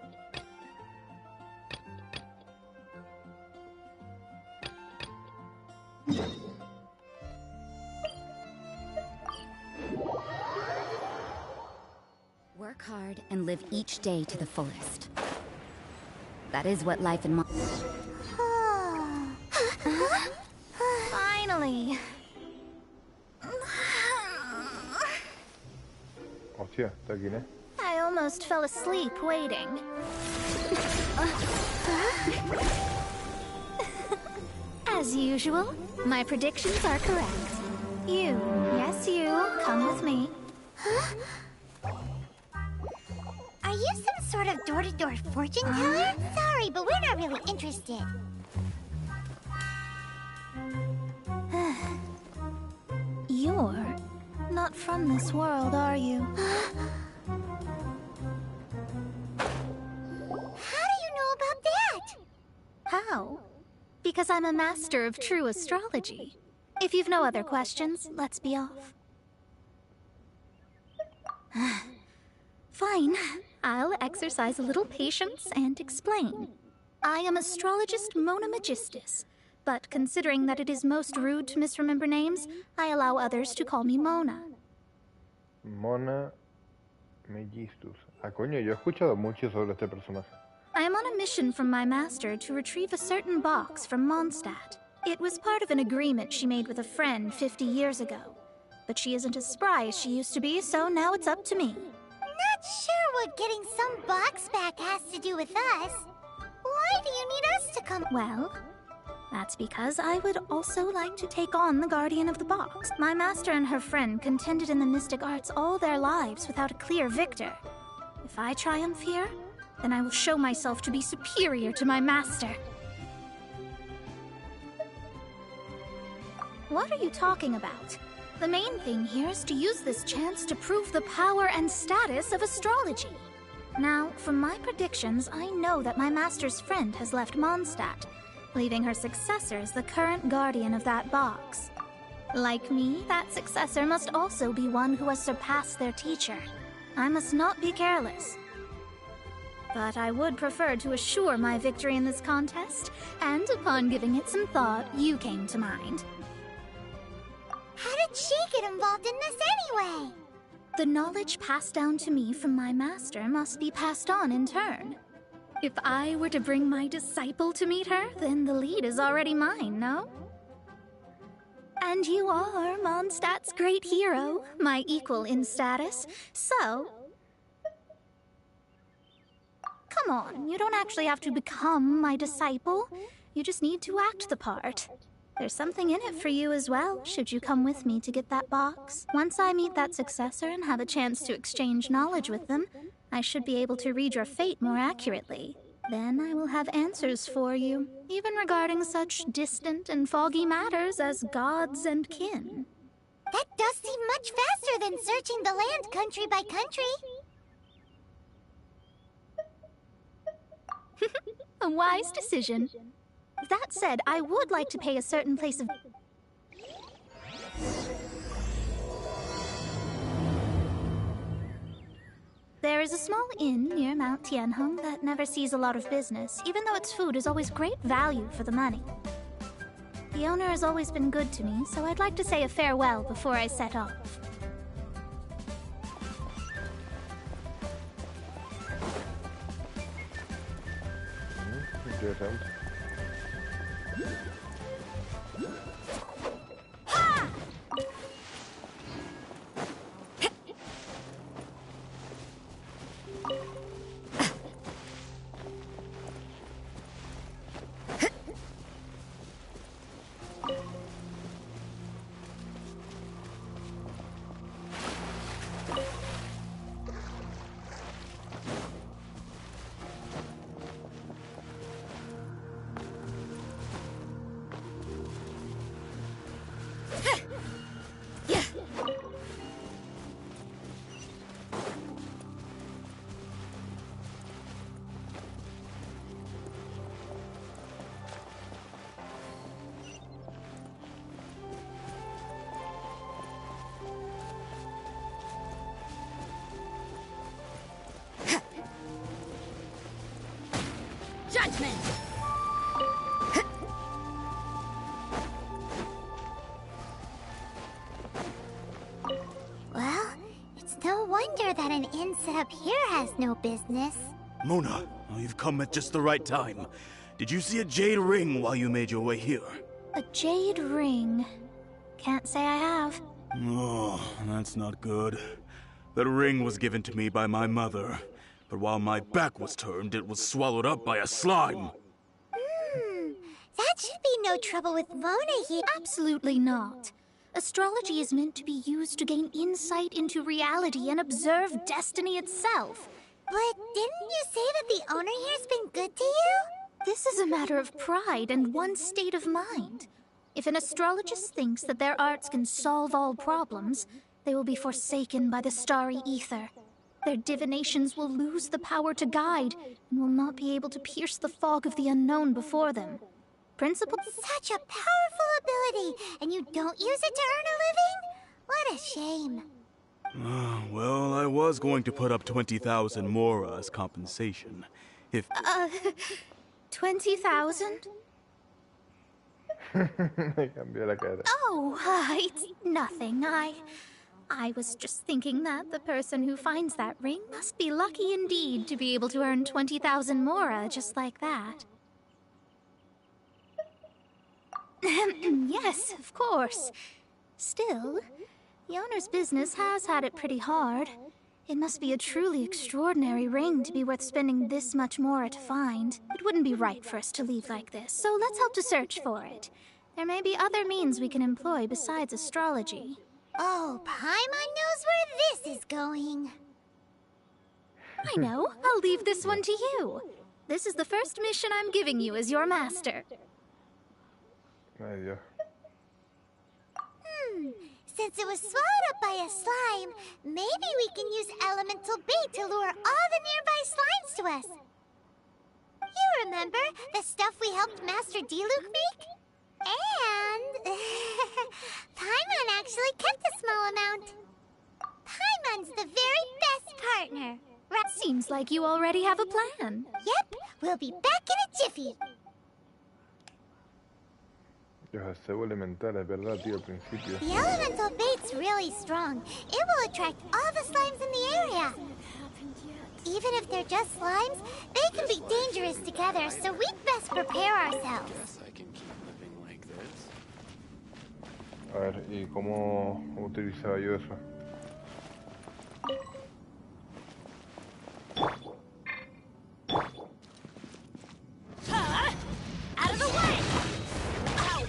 Work hard and live each day to the fullest. That is what life in Finally. Hostia, está aquí, ¿eh? I almost fell asleep waiting. As usual, my predictions are correct. You, yes you, come with me. Are you some sort of door-to-door fortune teller? Sorry, but we're not really interested. You're not from this world, are you? How do you know about that? How? Because I'm a master of true astrology. If you've no other questions, let's be off. Fine. I'll exercise a little patience and explain. I am astrologist Mona Magistus, but considering that it is most rude to misremember names, I allow others to call me Mona. Mona Magistus. Ah, coño, yo he escuchado mucho sobre este personaje. I am on a mission from my master to retrieve a certain box from Mondstadt. It was part of an agreement she made with a friend 50 years ago. But she isn't as spry as she used to be, so now it's up to me. Not sure what getting some box back has to do with us. Why do you need us to come? Well, that's because I would also like to take on the Guardian of the Box. My master and her friend contended in the mystic arts all their lives without a clear victor. If I triumph here, then I will show myself to be superior to my master. What are you talking about? The main thing here is to use this chance to prove the power and status of astrology. Now, from my predictions, I know that my master's friend has left Mondstadt, leaving her successor as the current guardian of that box. Like me, that successor must also be one who has surpassed their teacher. I must not be careless. but I would prefer to assure my victory in this contest, and upon giving it some thought, you came to mind. How did she get involved in this anyway? The knowledge passed down to me from my master must be passed on in turn. If I were to bring my disciple to meet her, then the lead is already mine, no? And you are Mondstadt's great hero, my equal in status, so... Come on, you don't actually have to become my disciple. You just need to act the part. There's something in it for you as well, should you come with me to get that box. Once I meet that successor and have a chance to exchange knowledge with them, I should be able to read your fate more accurately. Then I will have answers for you, even regarding such distant and foggy matters as gods and kin. That does seem much faster than searching the land country by country. A wise decision. That said, I would like to pay a certain place of... There is a small inn near Mount Tianheng that never sees a lot of business, even though its food is always great value for the money. The owner has always been good to me, so I'd like to say a farewell before I set off. Good attempt. Judgment! Well, it's no wonder that an inn set up here has no business. Mona, oh, you've come at just the right time. Did you see a jade ring while you made your way here? A jade ring? Can't say I have. Oh, that's not good. That ring was given to me by my mother, but while my back was turned, it was swallowed up by a slime. That should be no trouble with Mona here. Absolutely not. Astrology is meant to be used to gain insight into reality and observe destiny itself. But didn't you say that the owner here's been good to you? This is a matter of pride and one's state of mind. If an astrologist thinks that their arts can solve all problems, they will be forsaken by the starry ether. Their divinations will lose the power to guide and will not be able to pierce the fog of the unknown before them. Principle? Such a powerful ability, and you don't use it to earn a living? What a shame. Well, I was going to put up 20,000 more as compensation. If... 20,000? Oh, it's nothing. I was just thinking that the person who finds that ring must be lucky indeed to be able to earn 20,000 mora just like that. Yes, of course. Still, the owner's business has had it pretty hard. It must be a truly extraordinary ring to be worth spending this much mora to find. It wouldn't be right for us to leave like this, so let's help to search for it. There may be other means we can employ besides astrology. Oh, Paimon knows where this is going. I know. I'll leave this one to you. This is the first mission I'm giving you as your master. Ay, Dios. Since it was swallowed up by a slime, maybe we can use elemental bait to lure all the nearby slimes to us. You remember the stuff we helped Master Diluc make? And... Paimon actually kept a small amount. Paimon's the very best partner, Seems like you already have a plan. Yep, we'll be back in a jiffy. Los acebo elementales, ¿verdad, tío? Al principio. The elemental bait's really strong. It will attract all the slimes in the area. Even if they're just slimes, they can be dangerous together, so we'd best prepare ourselves. Guess I can keep living like this. A ver, ¿y cómo utilizaba yo eso? Out of the way! Ow!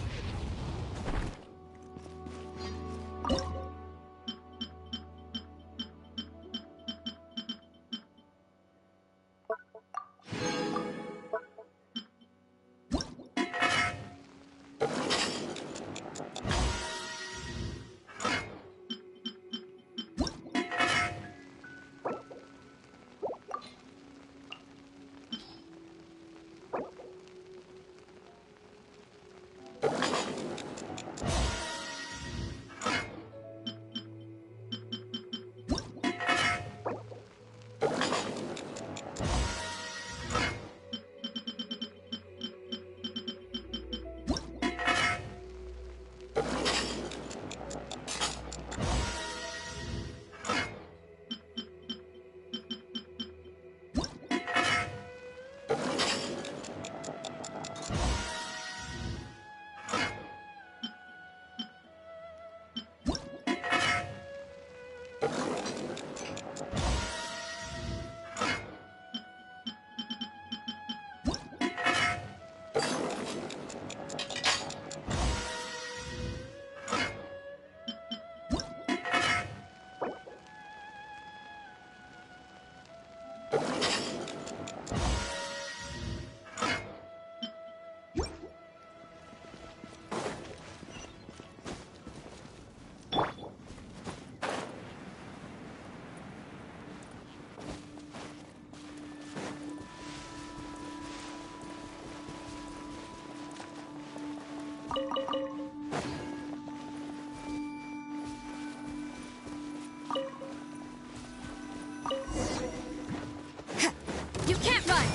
You can't run!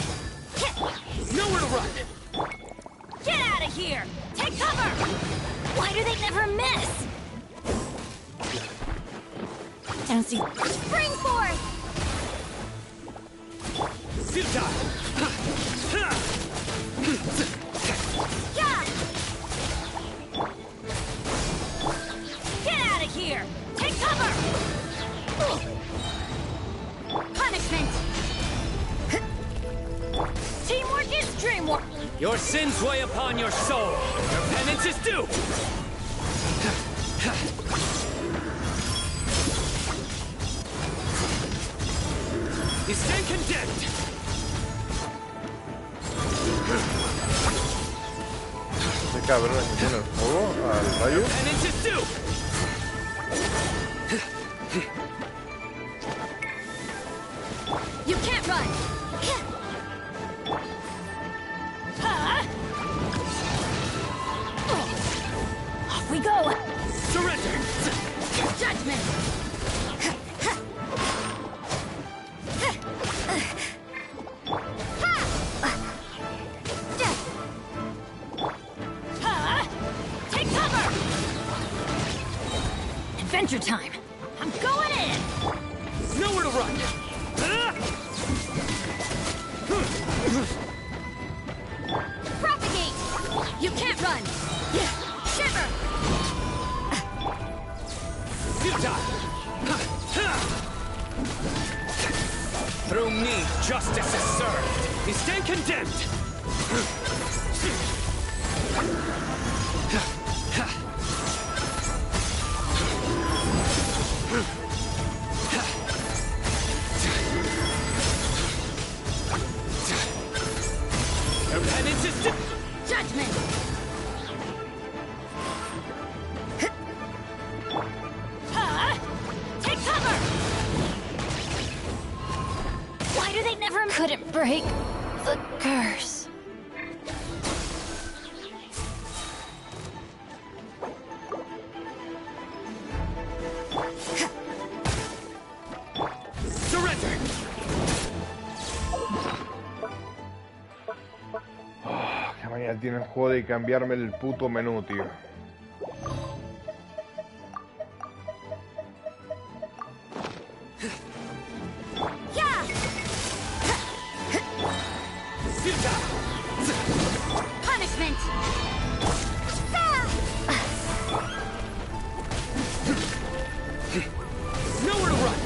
Nowhere to run! Get out of here! Take cover! Why do they never miss? I don't see... Springboard! Futile! Yeah! Get out of here! Take cover! Punishment! Teamwork is dreamwork! Your sins weigh upon your soul. Your penance is due. You stand condemned. Este cabrón que tiene el fuego al rayo. Penance is due. You can't run! Off we go! Surrender! Judgment! Take cover! Adventure time! I'm going in! Nowhere to run! Propagate! You can't run! Shiver! Futile! Through me, justice is served. You stand condemned. Your penance is due. Judgment! Take cover! Why do they never... Couldn't break the curse. Surrender! tienen joder y cambiarme el puto menú, tío. Punishment! Nowhere to run!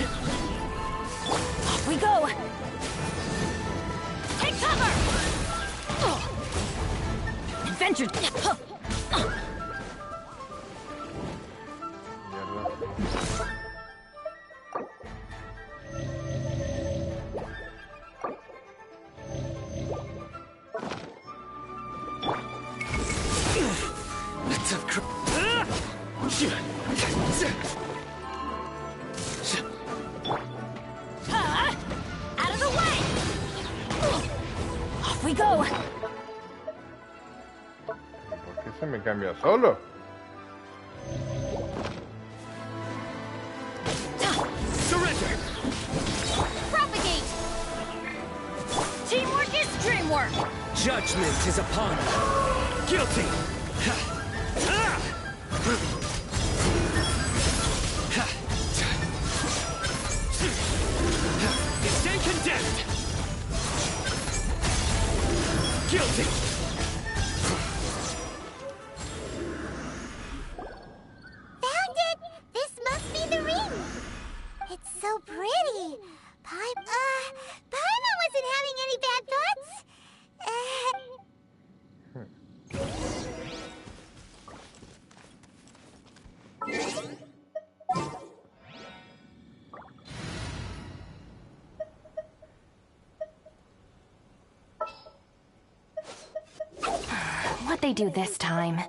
Off we go! Take cover! Adventure! Out of the way! Off we go! ¿Por qué se me cambia solo? Surrender! Propagate! Teamwork is dreamwork! Judgment is upon you! Guilty! You stand condemned! Guilty! Found it! This must be the ring! It's so pretty! Paimon wasn't having any bad thoughts! What'd they do this time?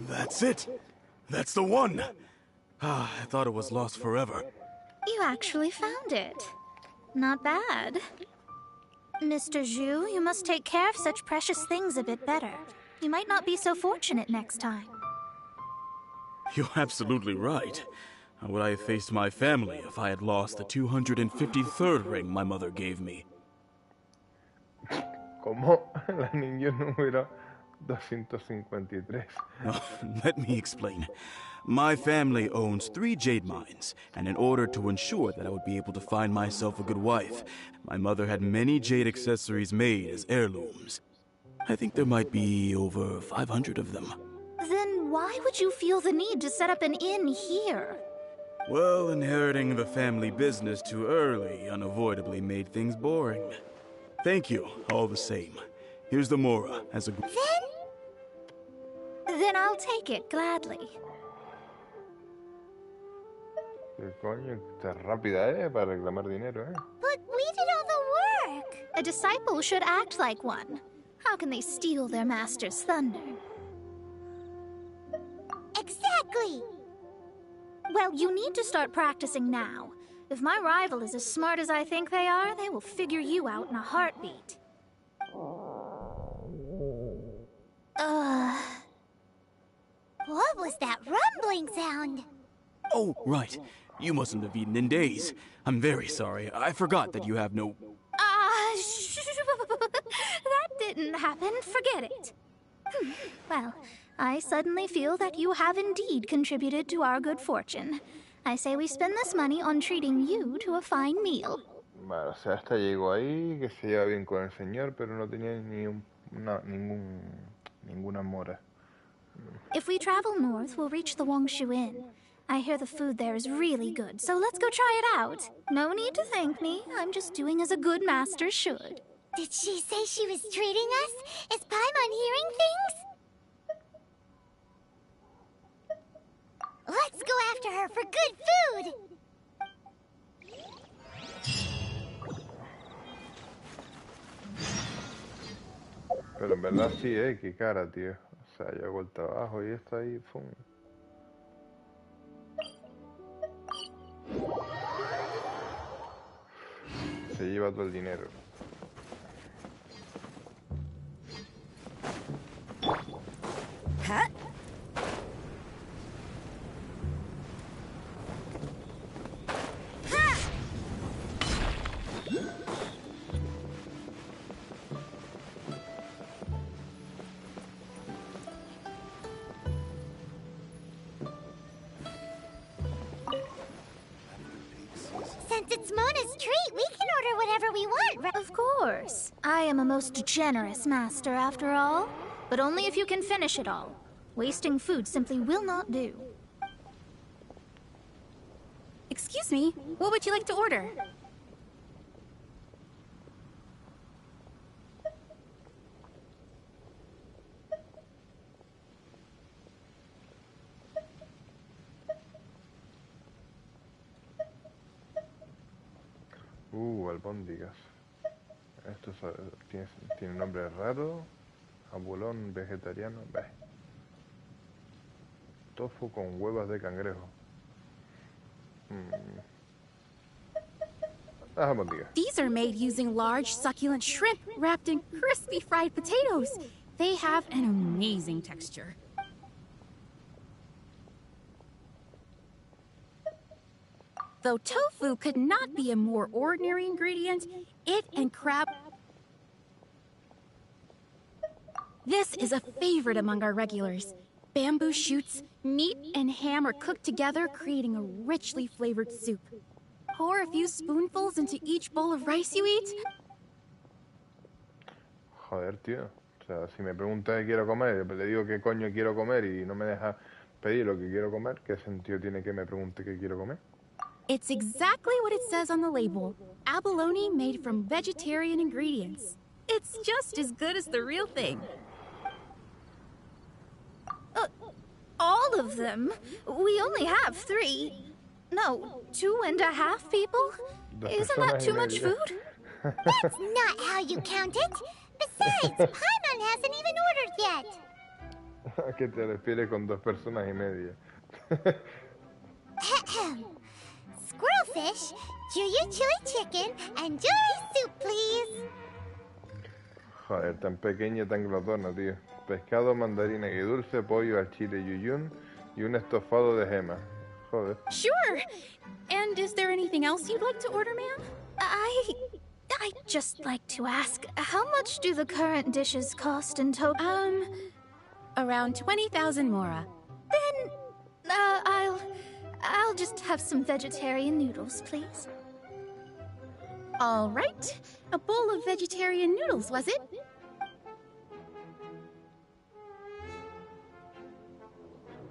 That's it! That's the one! I thought it was lost forever. You actually found it. Not bad. Mr. Zhu, you must take care of such precious things a bit better. You might not be so fortunate next time. You're absolutely right. How would I have faced my family if I had lost the 253rd ring my mother gave me? ¿Cómo? La ninja número 253. Let me explain. My family owns 3 jade mines, and in order to ensure that I would be able to find myself a good wife, my mother had many jade accessories made as heirlooms. I think there might be over 500 of them. Then why would you feel the need to set up an inn here? Well, inheriting the family business too early unavoidably made things boring. Thank you, all the same. Here's the Mora as a... Then I'll take it gladly. ¿Qué coño? Está rápida, para reclamar dinero, But we did all the work! A disciple should act like one. How can they steal their master's thunder? Exactly! Well, you need to start practicing now. If my rival is as smart as I think they are, they will figure you out in a heartbeat. What was that rumbling sound? Oh, right. You mustn't have eaten in days. I'm very sorry. I forgot that you have no... That didn't happen. Forget it. Well, I suddenly feel that you have indeed contributed to our good fortune. I say we spend this money on treating you to a fine meal. Vale, o sea, hasta llegó ahí, que se lleva bien con el señor, pero no tenía ninguna mora. If we travel north, we'll reach the Wongshu Inn. I hear the food there is really good, so let's go try it out. No need to thank me. I'm just doing as a good master should. Did she say she was treating us? Is Paimon hearing things? Let's go after her for good food! Pero en verdad sí, qué cara, tío. O sea, yo hago el trabajo y está ahí, pum. se lleva todo el dinero. Huh? Since it's Mona's treat, we can order whatever we want, right? Of course. I am a most generous master, after all. But only if you can finish it all. Wasting food simply will not do. Excuse me, what would you like to order? Albóndigas. Esto tiene nombre raro. Abulón vegetariano. Bah. Tofu con huevas de cangrejo. Albóndigas. These are made using large, succulent shrimp wrapped in crispy fried potatoes. They have an amazing texture. Though tofu could not be a more ordinary ingredient, it and crab... This is a favorite among our regulars. Bamboo shoots, meat, and ham are cooked together, creating a richly flavored soup. Pour a few spoonfuls into each bowl of rice you eat. Joder, tío. O sea, si me pregunta qué quiero comer, le digo qué coño quiero comer y no me deja pedir lo que quiero comer, ¿qué sentido tiene que me pregunte qué quiero comer? It's exactly what it says on the label. Abalone made from vegetarian ingredients. It's just as good as the real thing. All of them? We only have 3. No, 2.5 people? Isn't that too much food? That's not how you count it. Besides, Paimon hasn't even ordered yet. ¿A qué te refieres con 2 personas y media? Squirrelfish, Juyu chili chicken, and Jury soup, please. Joder, tan pequeña y tan glotona, tío. Pescado, mandarina y dulce, pollo al chile yuyun y un estofado de gema. Joder. Sure. And is there anything else you'd like to order, ma'am? I'd just like to ask, how much do the current dishes cost in total? Around 20,000 mora. Then, I'll just have some vegetarian noodles, please. All right. A bowl of vegetarian noodles, was it?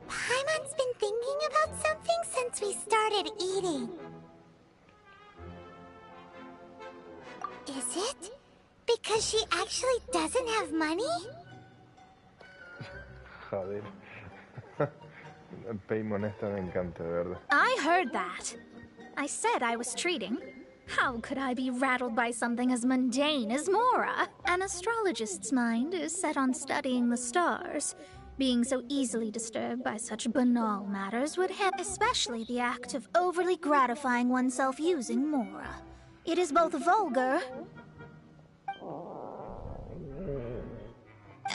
Paimon's been thinking about something since we started eating. Is it because she actually doesn't have money? Joder. Paimon esta me encanta, de verdad. I heard that. I said I was treating. How could I be rattled by something as mundane as Mora? An astrologist's mind is set on studying the stars. Being so easily disturbed by such banal matters would have, especially the act of overly gratifying oneself using Mora. It is both vulgar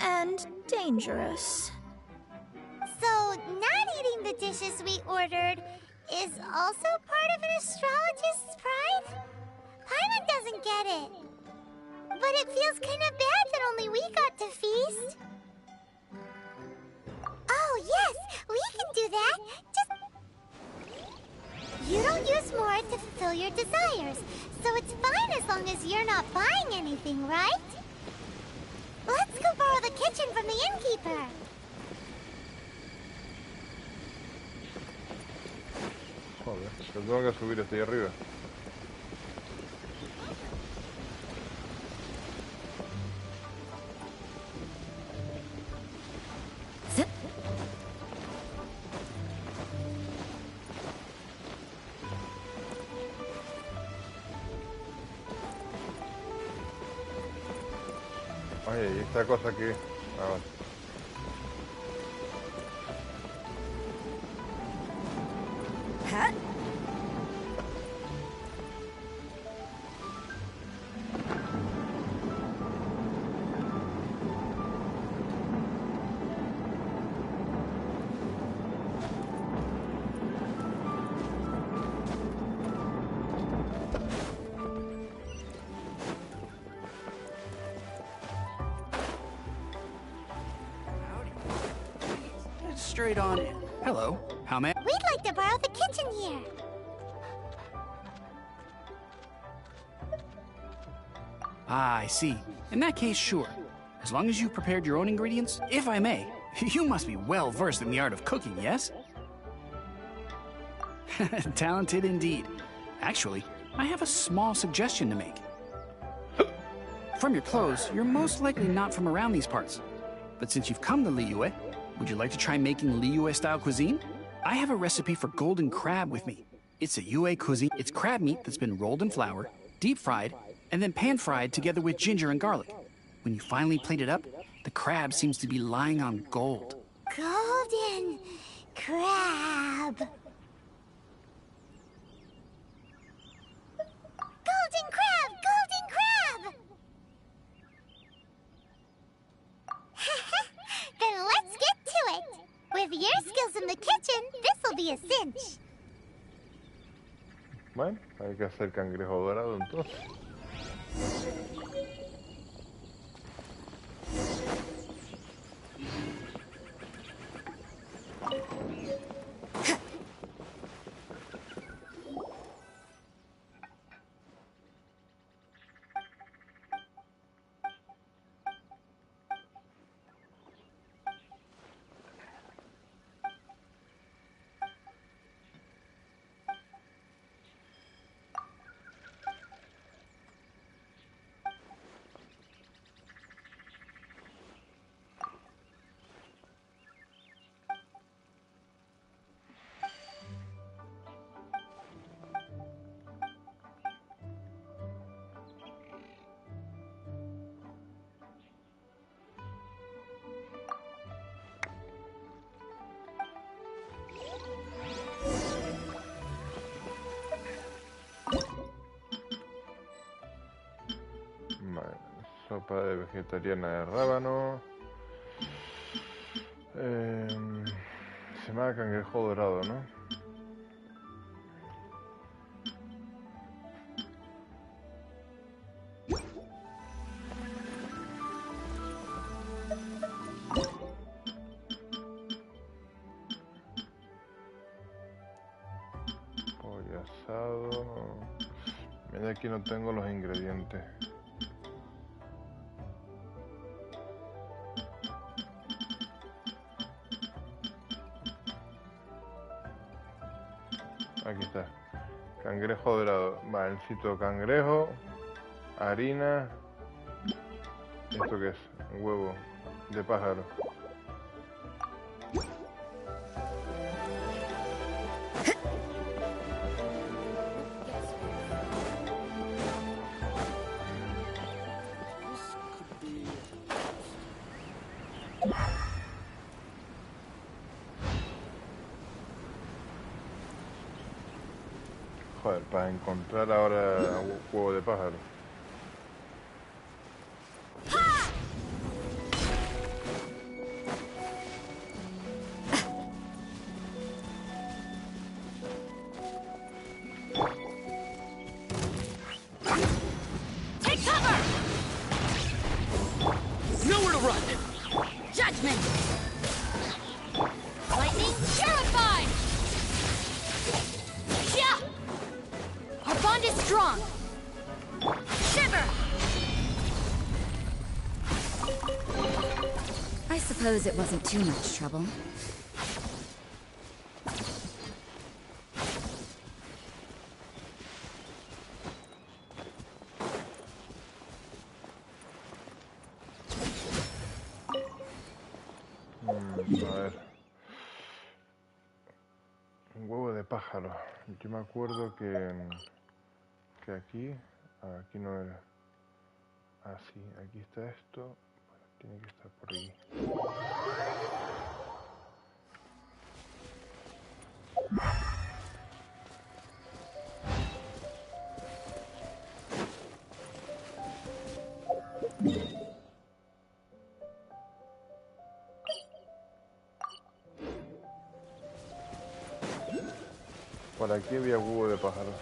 and dangerous. So, not eating the dishes we ordered is also part of an astrologist's pride? Paimon doesn't get it. But it feels kind of bad that only we got to feast. Oh, yes, we can do that. Just... You don't use more to fulfill your desires, so it's fine as long as you're not buying anything, right? Let's go borrow the kitchen from the innkeeper. Joder, te tengo que subir hasta ahí arriba. Oye, y esta cosa que... Ah, vale. straight on in. Hello, how may We'd like to borrow the kitchen here. Ah, I see. In that case, sure. As long as you've prepared your own ingredients, if I may. You must be well versed in the art of cooking, yes? Talented indeed. Actually, I have a small suggestion to make. From your clothes, you're most likely not from around these parts. But since you've come to Liyue, would you like to try making Liyue-style cuisine? I have a recipe for golden crab with me. It's a Yue cuisine. It's crab meat that's been rolled in flour, deep-fried, and then pan-fried together with ginger and garlic. When you finally plate it up, the crab seems to be lying on gold. Golden crab. Golden crab! Golden crab! Then let's get to it. With your skills in the kitchen, this'll be a cinch. Bueno, hay que hacer cangrejo dorado entonces. Sopa de vegetariana de rábano. Se llama cangrejo dorado, ¿no? Pollo asado. Mira, aquí no tengo los ingredientes. Aquí está. Cangrejo dorado. Vale, necesito cangrejo, harina. ¿Esto qué es? Huevo de pájaro. Joder, para encontrar ahora huevo de pájaro. Take cover! Nowhere to run! Judgment! Lightning purified! Yeah! Our bond is strong! Shiver! I suppose it wasn't too much trouble. A ver. Un huevo de pájaro. Yo me acuerdo que aquí no era. Ah, sí, aquí está esto. Bueno, tiene que estar por aquí. Por aquí había huevo de pájaro.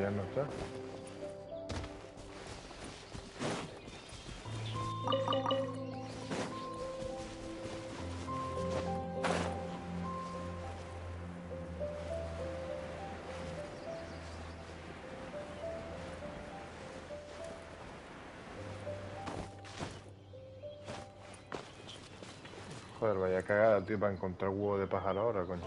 ya no está. Joder, vaya cagada, tío, para encontrar huevo de pájaro ahora, coño.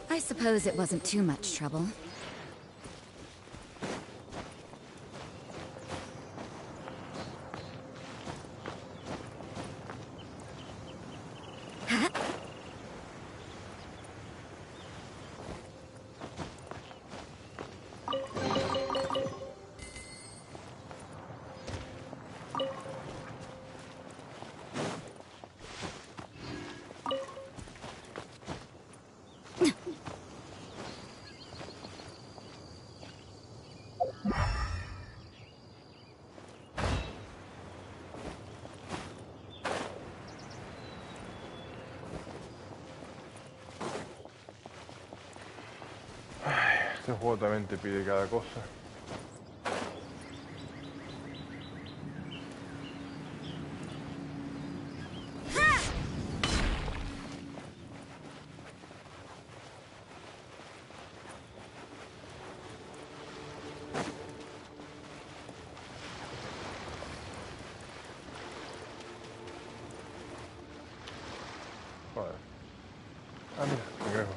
I suppose it wasn't too much trouble. Este juego también te pide cada cosa. Joder. Ah, mira, cangrejo.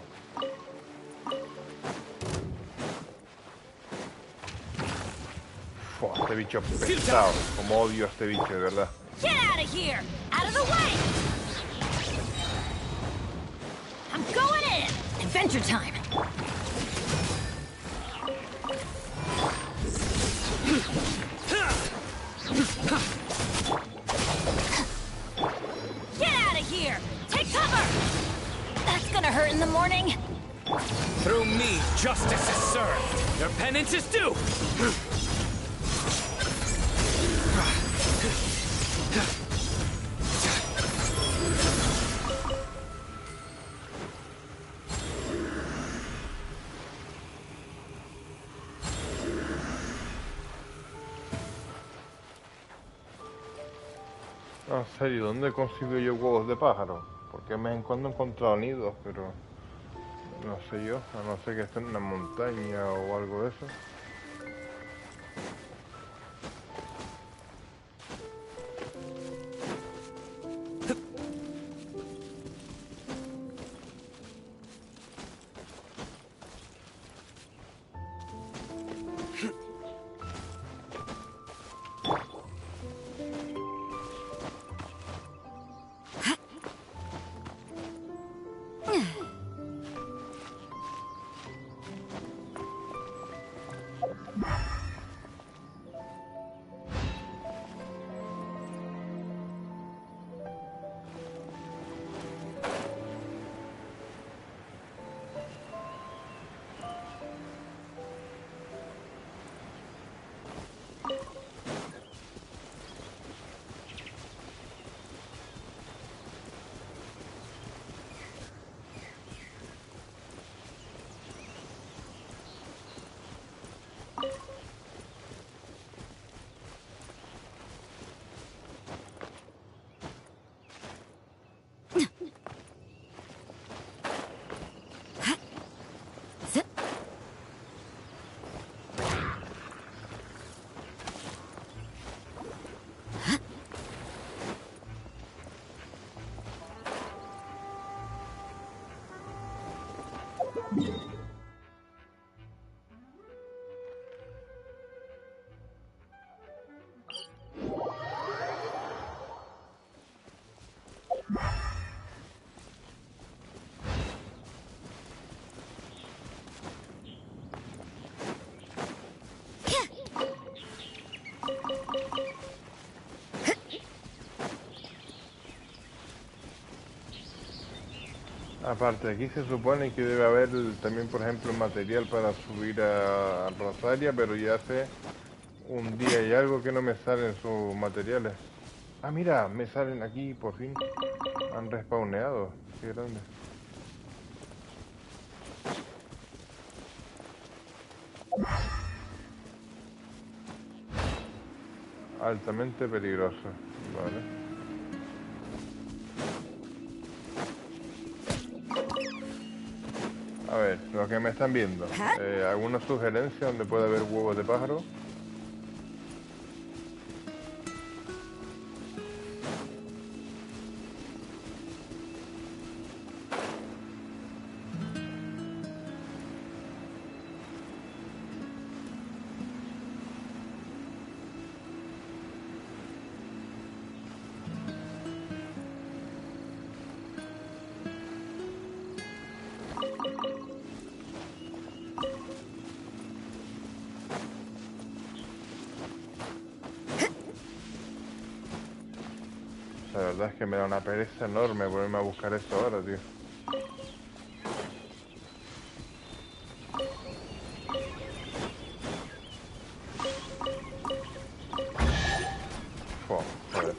Fua, este bicho pesado. Como odio a este bicho, de verdad. Get out of here! Out of the way! I'm going in! Adventure time! Get out of here! Take cover! That's gonna hurt in the morning. Through me, justice is served. Your penance is due. No, en serio, ¿dónde consigo yo huevos de pájaro? Porque me en cuando he encontrado nidos, pero no sé yo, a no ser que esté en una montaña o algo de eso. Aparte, aquí se supone que debe haber también, por ejemplo, material para subir a Rosaria, pero ya hace un día y algo que no me salen sus materiales. Ah, mira, me salen aquí, por fin. Han respawneado. Qué grande. Altamente peligroso. Vale. A ver, los que me están viendo. ¿Alguna sugerencia donde puede haber huevos de pájaro? La verdad es que me da una pereza enorme ponerme a buscar eso ahora, tío. Joder.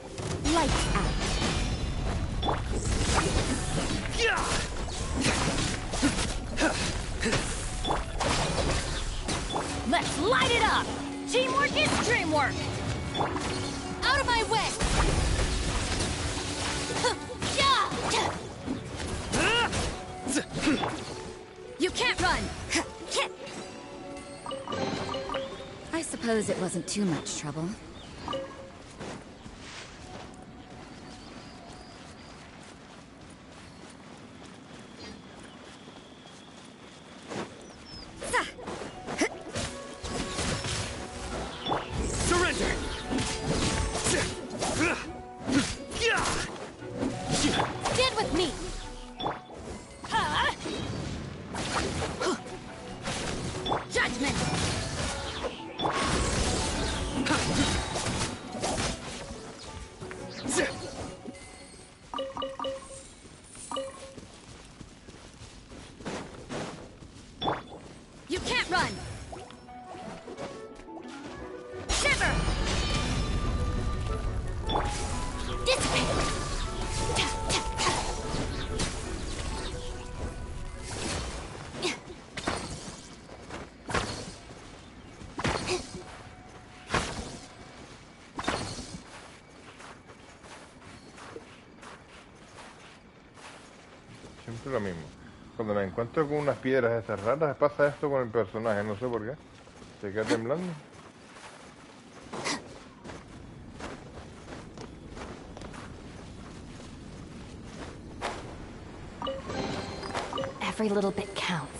Let's light it up! Teamwork is dreamwork! Out of my way! You can't run! I suppose it wasn't too much trouble. Surrender! Stand with me! Judgment! You can't run! Shiver! Dissipate! Siempre lo mismo. Cuando me encuentro con unas piedras estas raras, pasa esto con el personaje, no sé por qué. Se queda temblando. Every little bit counts.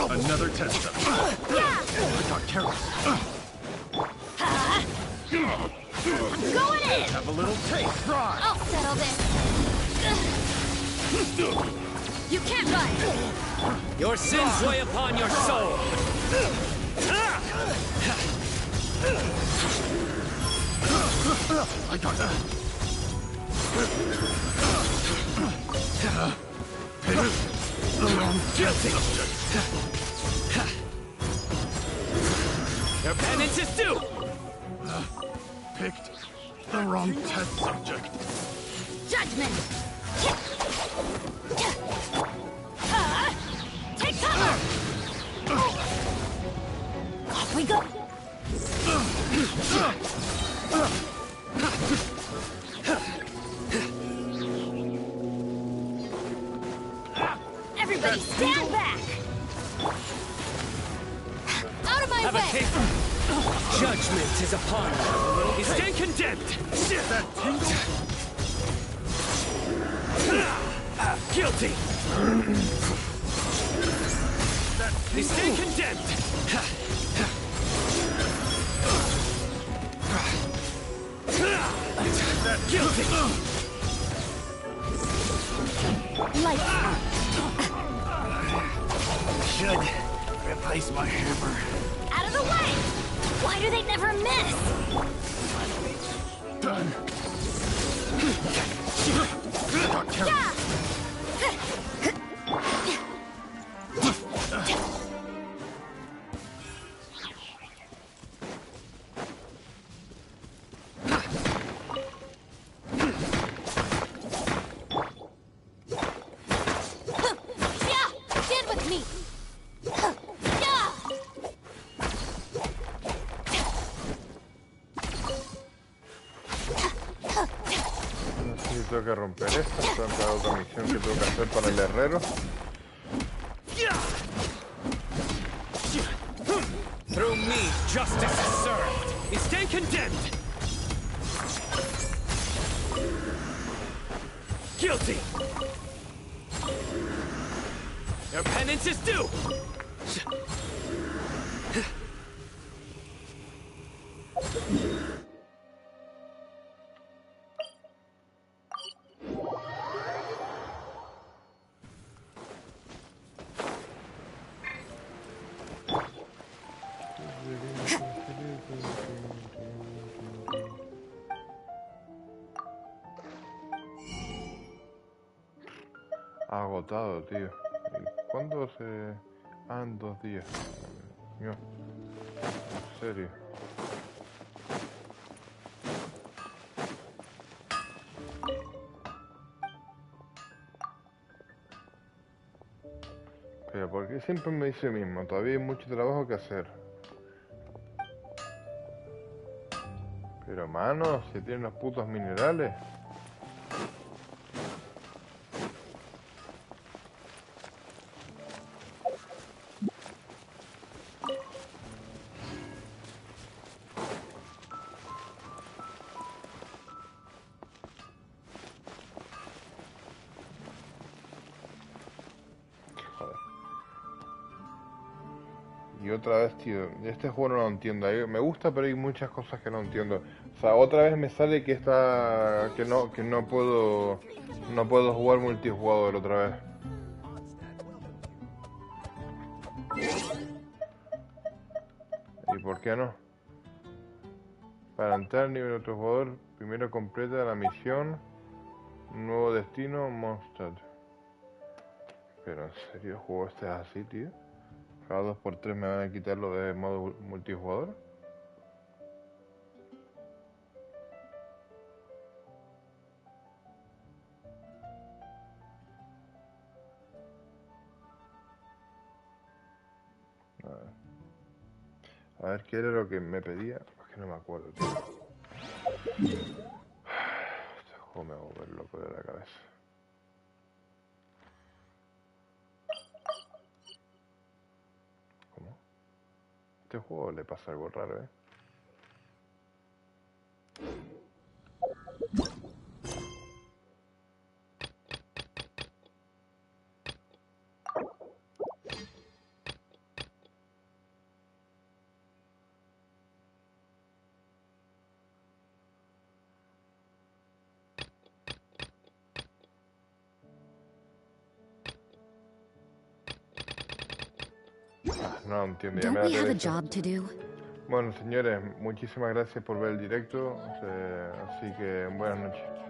Another test. I got careless. I'm going in! Have a little taste. Right. I'll settle this. You can't run! Your sins weigh upon your soul! I got that. The wrong Guilty! Your penance is due! Picked the wrong test subject. Judgment! Take cover! Off we go! Everybody stand back! Out of my Have way! a taste. Judgment is upon you. You stand condemned! That tingle? Guilty! You stand condemned! Guilty! Lights out! Should replace my hammer. Out of the way! Why do they never miss? Done. Got careless. Yeah! Stand with me! Tengo que romper esto, esta es la otra misión que tengo que hacer para el herrero. Through me, justice is served. You stand condemned. Guilty. Your penance is due. Agotado, tío. ¿Y cuándo se...? Ah, en 2 días. Mío. En serio. Pero ¿por qué siempre me dice lo mismo? Todavía hay mucho trabajo que hacer. Pero mano, si tienen los putos minerales. Y otra vez, tío, este juego no lo entiendo. Me gusta, pero hay muchas cosas que no entiendo. O sea, otra vez me sale que no puedo jugar multijugador otra vez. ¿Y por qué no? Para entrar al nivel de otro jugador, primero completa la misión. Nuevo destino, Mondstadt. Pero en serio, el juego este es así, tío. Cada 2x3 me van a quitar lo de modo multijugador. A ver, ¿qué era lo que me pedía? Es que no me acuerdo, tío. Este juego me va a volver loco de la cabeza. ¿Cómo? A este juego le pasa algo raro, ¿eh? No entiendo, ya me da pereza. Bueno, señores, muchísimas gracias por ver el directo, así que buenas noches.